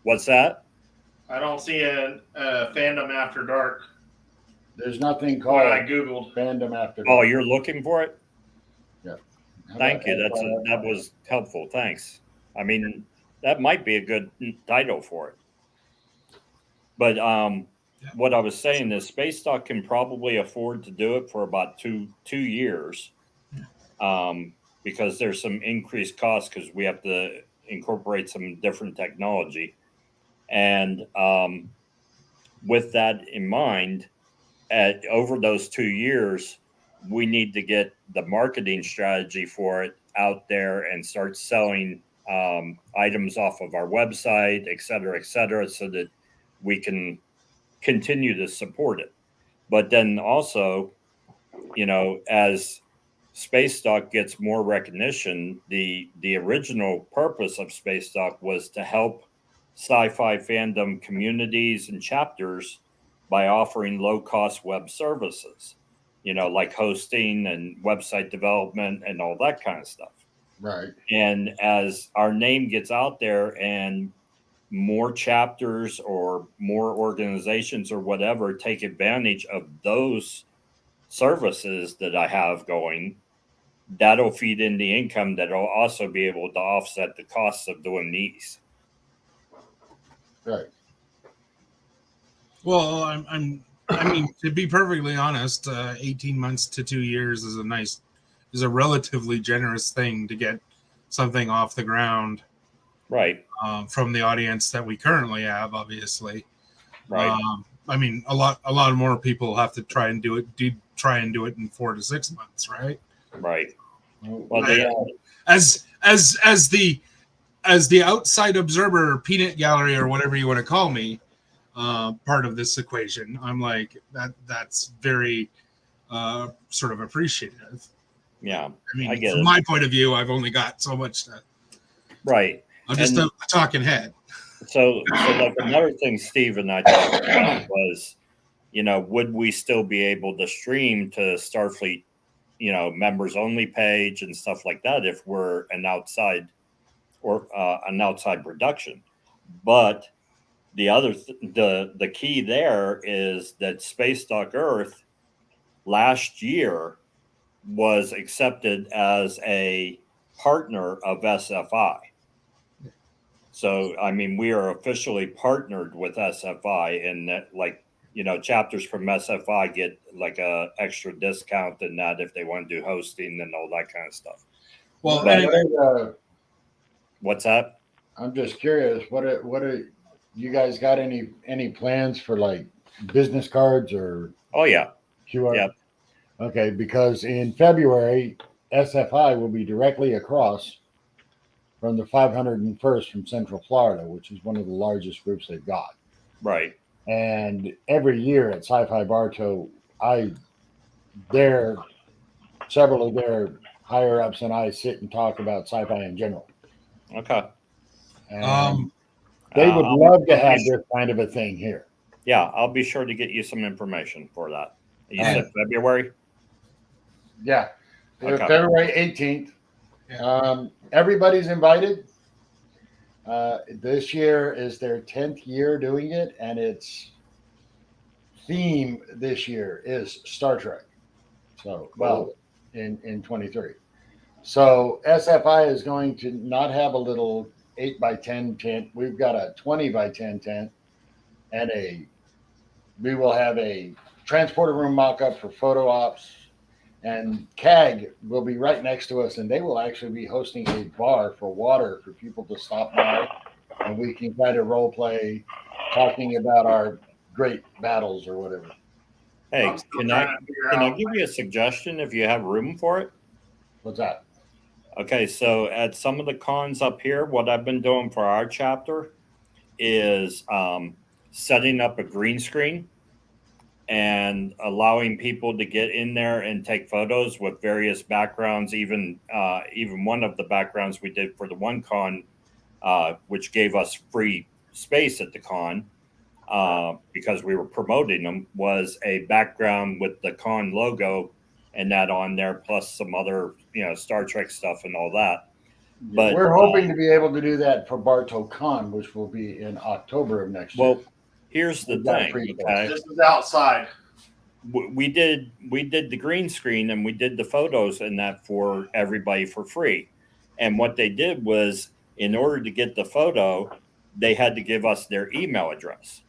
What's that? I don't see a Fandom After Dark. There's nothing What called I googled. Fandom After Oh, Dark. you're looking for it? Yeah. Thank you. That was helpful. Thanks. I mean, that might be a good title for it. But what I was saying is Space Dock can probably afford to do it for about two years, because there's some increased costs because we have to incorporate some different technology. And with that in mind, over those 2 years, we need to get the marketing strategy for it out there and start selling items off of our website, et cetera, so that we can continue to support it. But then also, you know, as Space Dock gets more recognition, the original purpose of Space Dock was to help sci-fi fandom communities and chapters by offering low-cost web services, you know, like hosting and website development and all that kind of stuff. Right. And as our name gets out there and more chapters or more organizations or whatever take advantage of those services that I have going, that'll feed in the income that'll also be able to offset the costs of doing these. Right. Well, I mean, to be perfectly honest, 18 months to 2 years is a relatively generous thing to get something off the ground. Right. From the audience that we currently have, obviously. Right. I mean, a lot more people have to try and do it in 4 to 6 months, right? Right. Well, as the outside observer, peanut gallery, or whatever you want to call me, part of this equation, I'm like that's very sort of appreciative. Yeah, I mean, I get from it. my point of view, I've only got so much to. Right. I'm just a talking head. So like another thing Steve and I talked about was, you know, would we still be able to stream to Starfleet, you know, members only page and stuff like that if we're an outside production? But the other the key there is that Space Dock Earth last year was accepted as a partner of SFI. So, I mean, we are officially partnered with SFI, and that, like, you know, chapters from SFI get like a extra discount and that if they want to do hosting and all that kind of stuff. Well, But- what's that? I'm just curious. What are you guys got any plans for like business cards or? Oh yeah. QR. Yeah. Okay, because in February, SFI will be directly across from the 501st from Central Florida, which is one of the largest groups they've got. Right. And every year at Sci-Fi Bartow, several of their higher ups and I sit and talk about sci-fi in general. Okay. And they would love to have this kind of a thing here. Yeah, I'll be sure to get you some information for that. You said February? Yeah, Okay. February 18th. Yeah. Everybody's invited. This year is their 10th year doing it, and its theme this year is Star Trek. So, well, in 23. So SFI is going to not have a little 8 by 10 tent. We've got a 20 by 10 tent, and we will have a transporter room mock-up for photo ops. And CAG will be right next to us, and they will actually be hosting a bar for water for people to stop by, and we can kind of role play, talking about our great battles or whatever. Hey, I'm still can trying I to figure can I out- give you a suggestion if you have room for it? What's that? Okay, so at some of the cons up here, what I've been doing for our chapter is setting up a green screen and allowing people to get in there and take photos with various backgrounds. Even one of the backgrounds we did for the one con, which gave us free space at the con because we were promoting them, was a background with the con logo and that on there, plus some other Star Trek stuff and all that. But we're hoping to be able to do that for Bartow Con, which will be in October of next year. Well, here's the We've got thing. free Okay, This is outside. we did the green screen and we did the photos and that for everybody for free. And what they did was, in order to get the photo, they had to give us their email address.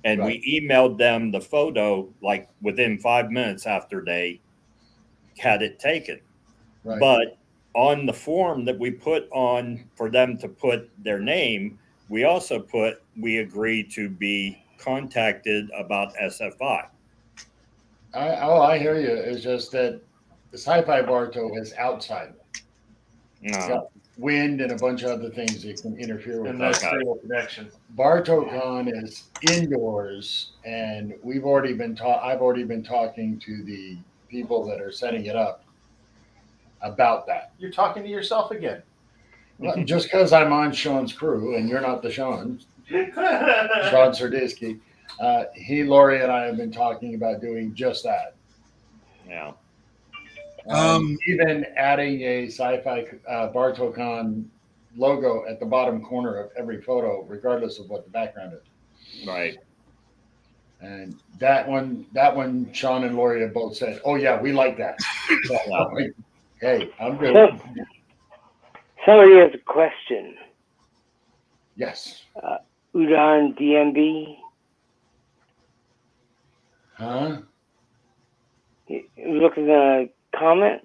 And Right. we emailed them the photo like within 5 minutes after they had it taken. Right. But on the form that we put on for them to put their name, we also put, we agree to be contacted about SFI. I hear you. It's just that the Sci-Fi Bartow is outside. It's got wind and a bunch of other things that can interfere with And that. that's serial connection. Bartow Con is indoors, and I've already been talking to the people that are setting it up about that. You're talking to yourself again. Well, just because I'm on Sean's crew and you're not the Sean, Sean Sardisky, Lori, and I have been talking about doing just that. Yeah. Even adding a Sci-Fi Bartow Con logo at the bottom corner of every photo, regardless of what the background is. Right. And that one, Sean and Lori have both said, "Oh yeah, we like that." So, hey, I'm good. Somebody has a question. Yes. Udon DMB. Huh? Look at the comments.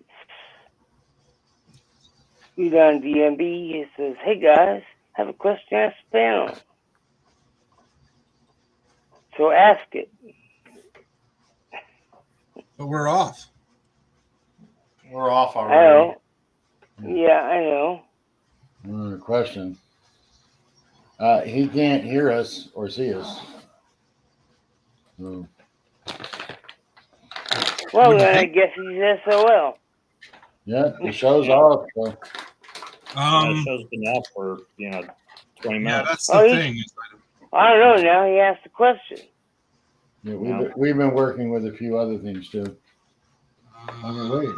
Udon DMB, it says, "Hey guys, have a question to ask the panel." So ask it. But we're off. We're off I already. know. Yeah, I know. Question. He can't hear us or see us. So, Well, then I guess he's SOL. yeah, the show's off. So. The show's been out for 20 minutes. Yeah, that's the thing. I don't know. Now he asked the question. Yeah, we've been working with a few other things too. Wait.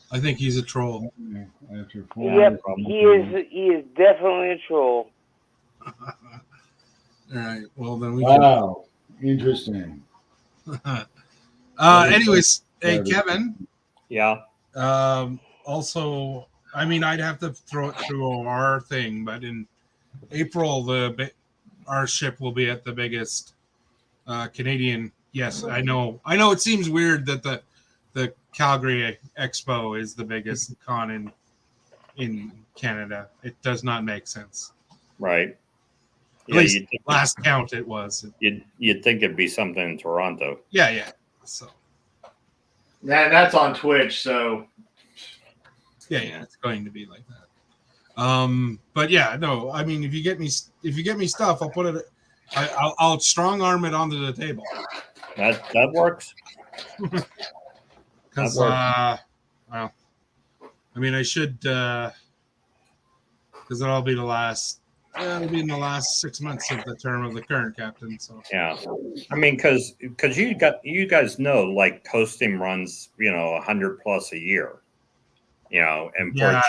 I think he's a troll. After Yep, he is definitely a troll. All right. Well, then we Wow. Interesting. Anyways, hey Kevin. Yeah. Also, I mean, I'd have to throw it through our thing, but in April, our ship will be at the biggest Canadian. Yes, I know. It seems weird that the Calgary Expo is the biggest con in Canada. It does not make sense. Right. At least last count it was. You'd think it'd be something in Toronto. Yeah. So. Yeah, that's on Twitch. So. Yeah, it's going to be like that. But yeah, no. I mean, if you get me stuff, I'll put it. I'll strong arm it onto the table. That works. Because well, I mean, I should because that'll be the last It'll be in the last 6 months of the term of the current captain. So Yeah, I mean, because you guys know, like hosting runs, 100+ a year, and Yeah,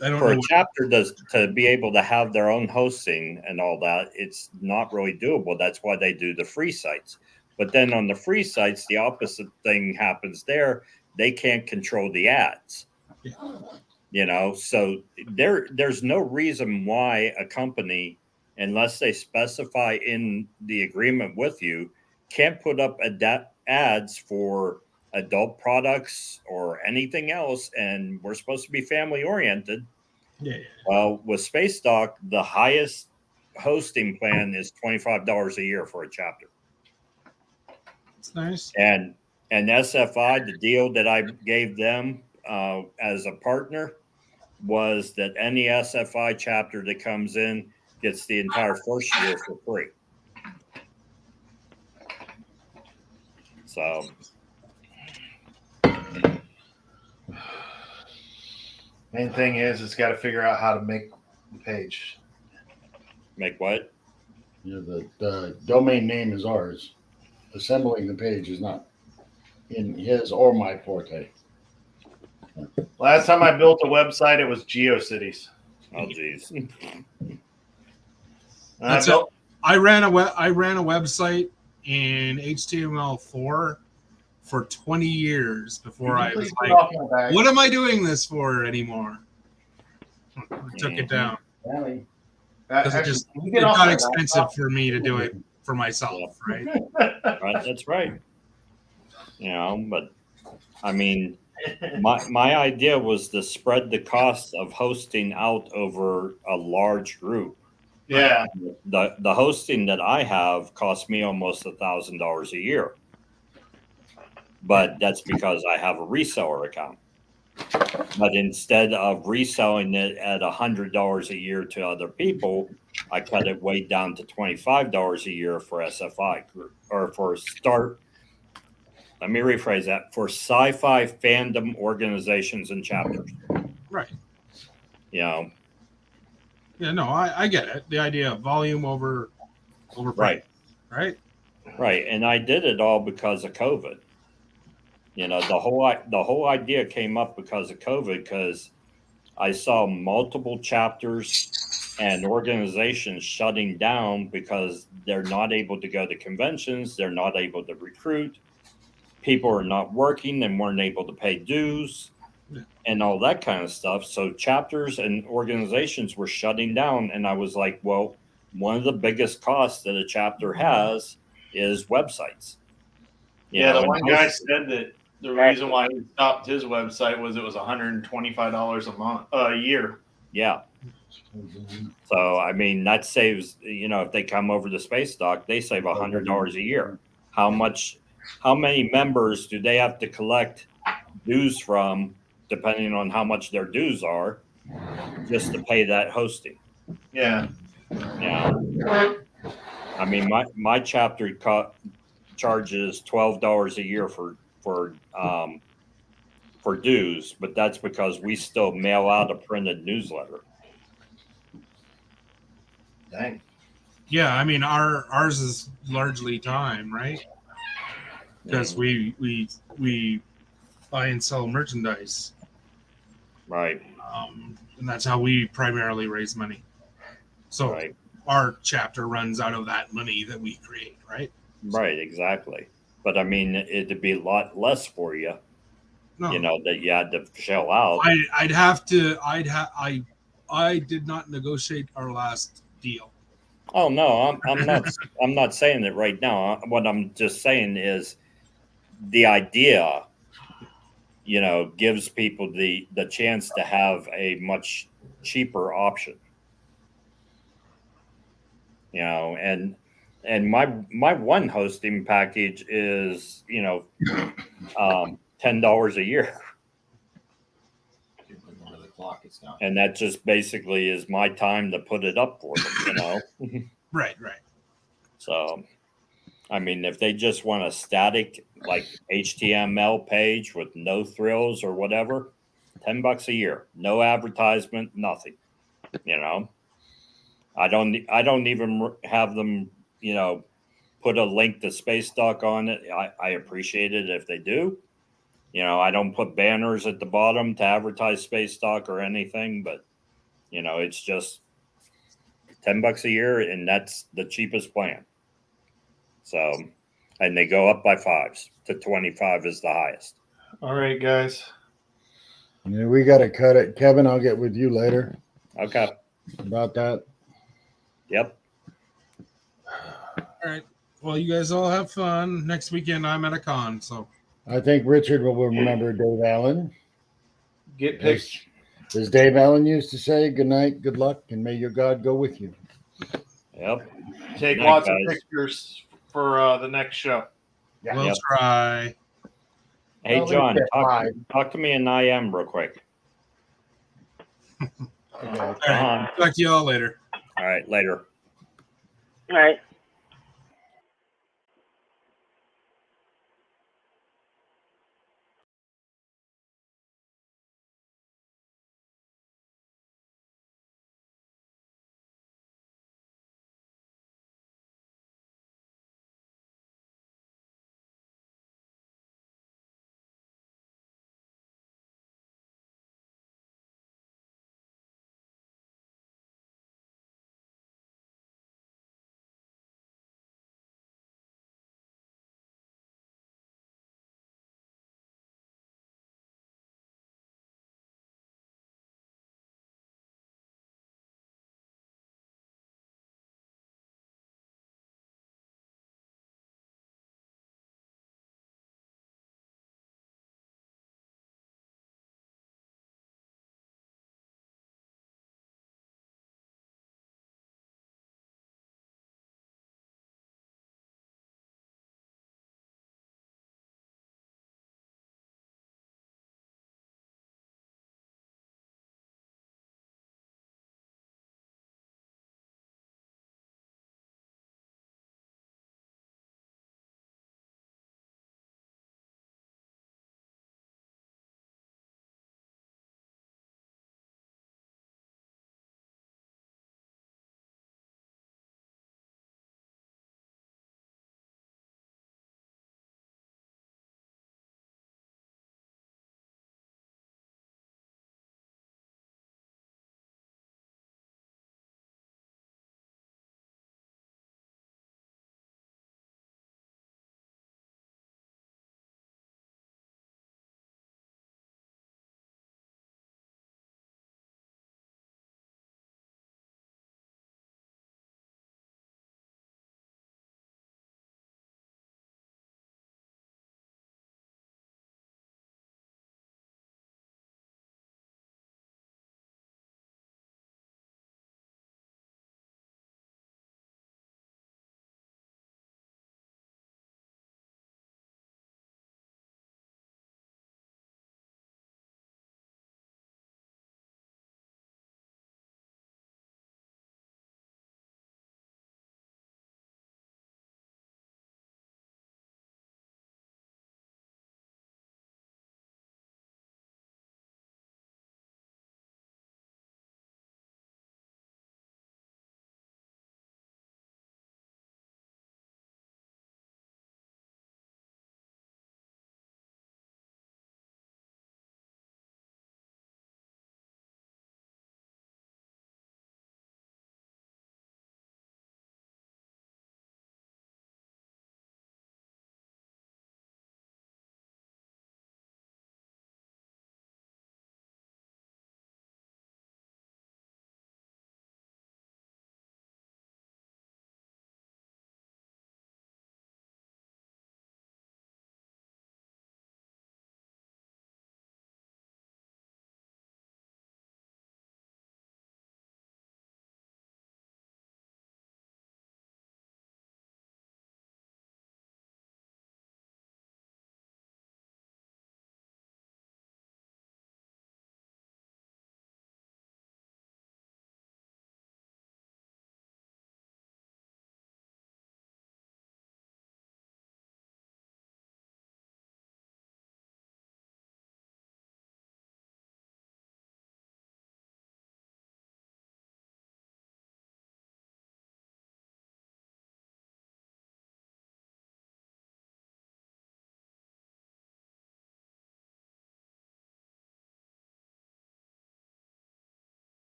I don't know. chapter to be able to have their own hosting and all that, it's not really doable. That's why they do the free sites. But then on the free sites, the opposite thing happens there. They can't control the ads. So there's no reason why a company, unless they specify in the agreement with you, can't put up ads for adult products or anything else. And we're supposed to be family oriented. Yeah. Well, with Space Dock, the highest hosting plan is $25 a year for a chapter. It's nice. And SFI, the deal that I gave them as a partner was that any SFI chapter that comes in gets the entire first year for free. So Main thing is it's got to figure out how to make the page. Make what? The domain name is ours. Assembling the page is not in his or my forte. Last time I built a website, it was GeoCities. Oh, geez. I ran a website in HTML4 for 20 years before I was like, what am I doing this for anymore? I took it down. Because it got expensive for me to do it for myself, right? Right, that's right. But I mean, my idea was to spread the cost of hosting out over a large group. Yeah. The hosting that I have cost me almost $1,000 a year. But that's because I have a reseller account. But instead of reselling it at $100 a year to other people, I cut it way down to $25 a year for SFI group, or for start. Let me rephrase that: for sci-fi fandom organizations and chapters. Right. Yeah, no, I get it. The idea of volume over price. Right. Right. And I did it all because of COVID. The whole idea came up because of COVID, because I saw multiple chapters and organizations shutting down because they're not able to go to conventions, they're not able to recruit, people are not working and weren't able to pay dues and all that kind of stuff. So chapters and organizations were shutting down, and I was like, well, one of the biggest costs that a chapter has is websites. The one guy said that the reason why he stopped his website was it was $125 a year. Yeah. So I mean, that saves, if they come over to Space Dock, they save $100 a year. How many members do they have to collect dues from, depending on how much their dues are, just to pay that hosting? Yeah. I mean, my chapter charges $12 a year for dues, but that's because we still mail out a printed newsletter. Dang. Yeah, I mean ours is largely time, right? Because we buy and sell merchandise, right? And that's how we primarily raise money. So our chapter runs out of that money that we create, right? Right, exactly. But I mean, it'd be a lot less for you, that you had to shell out. I did not negotiate our last deal. Oh no, I'm not saying it right now. What I'm just saying is the idea, gives people the chance to have a much cheaper option. And my one hosting package is, $10 a year. And that just basically is my time to put it up for them, Right. So, I mean, if they just want a static, like HTML page with no thrills or whatever, $10 a year, no advertisement, nothing, I don't even have them, put a link to Space Dock on it. I appreciate it if they do. I don't put banners at the bottom to advertise Space Dock or anything, but it's just $10 a year, and that's the cheapest plan. So, and they go up by 5s to 25 is the highest. All right, guys. Yeah, we got to cut it. Kevin, I'll get with you later Okay. about that. Yep. All right. Well, you guys all have fun. Next weekend, I'm at a con, so. I think Richard will remember Dave Allen. Get picked. As Dave Allen used to say, good night, good luck, and may your God go with you. Yep. Take Night, lots guys. of pictures for the next show. We'll Yep. try. Hey, I'll John, leave that live. talk to me in IM real quick. Okay. All right. Talk to you all later. All right, later. All right.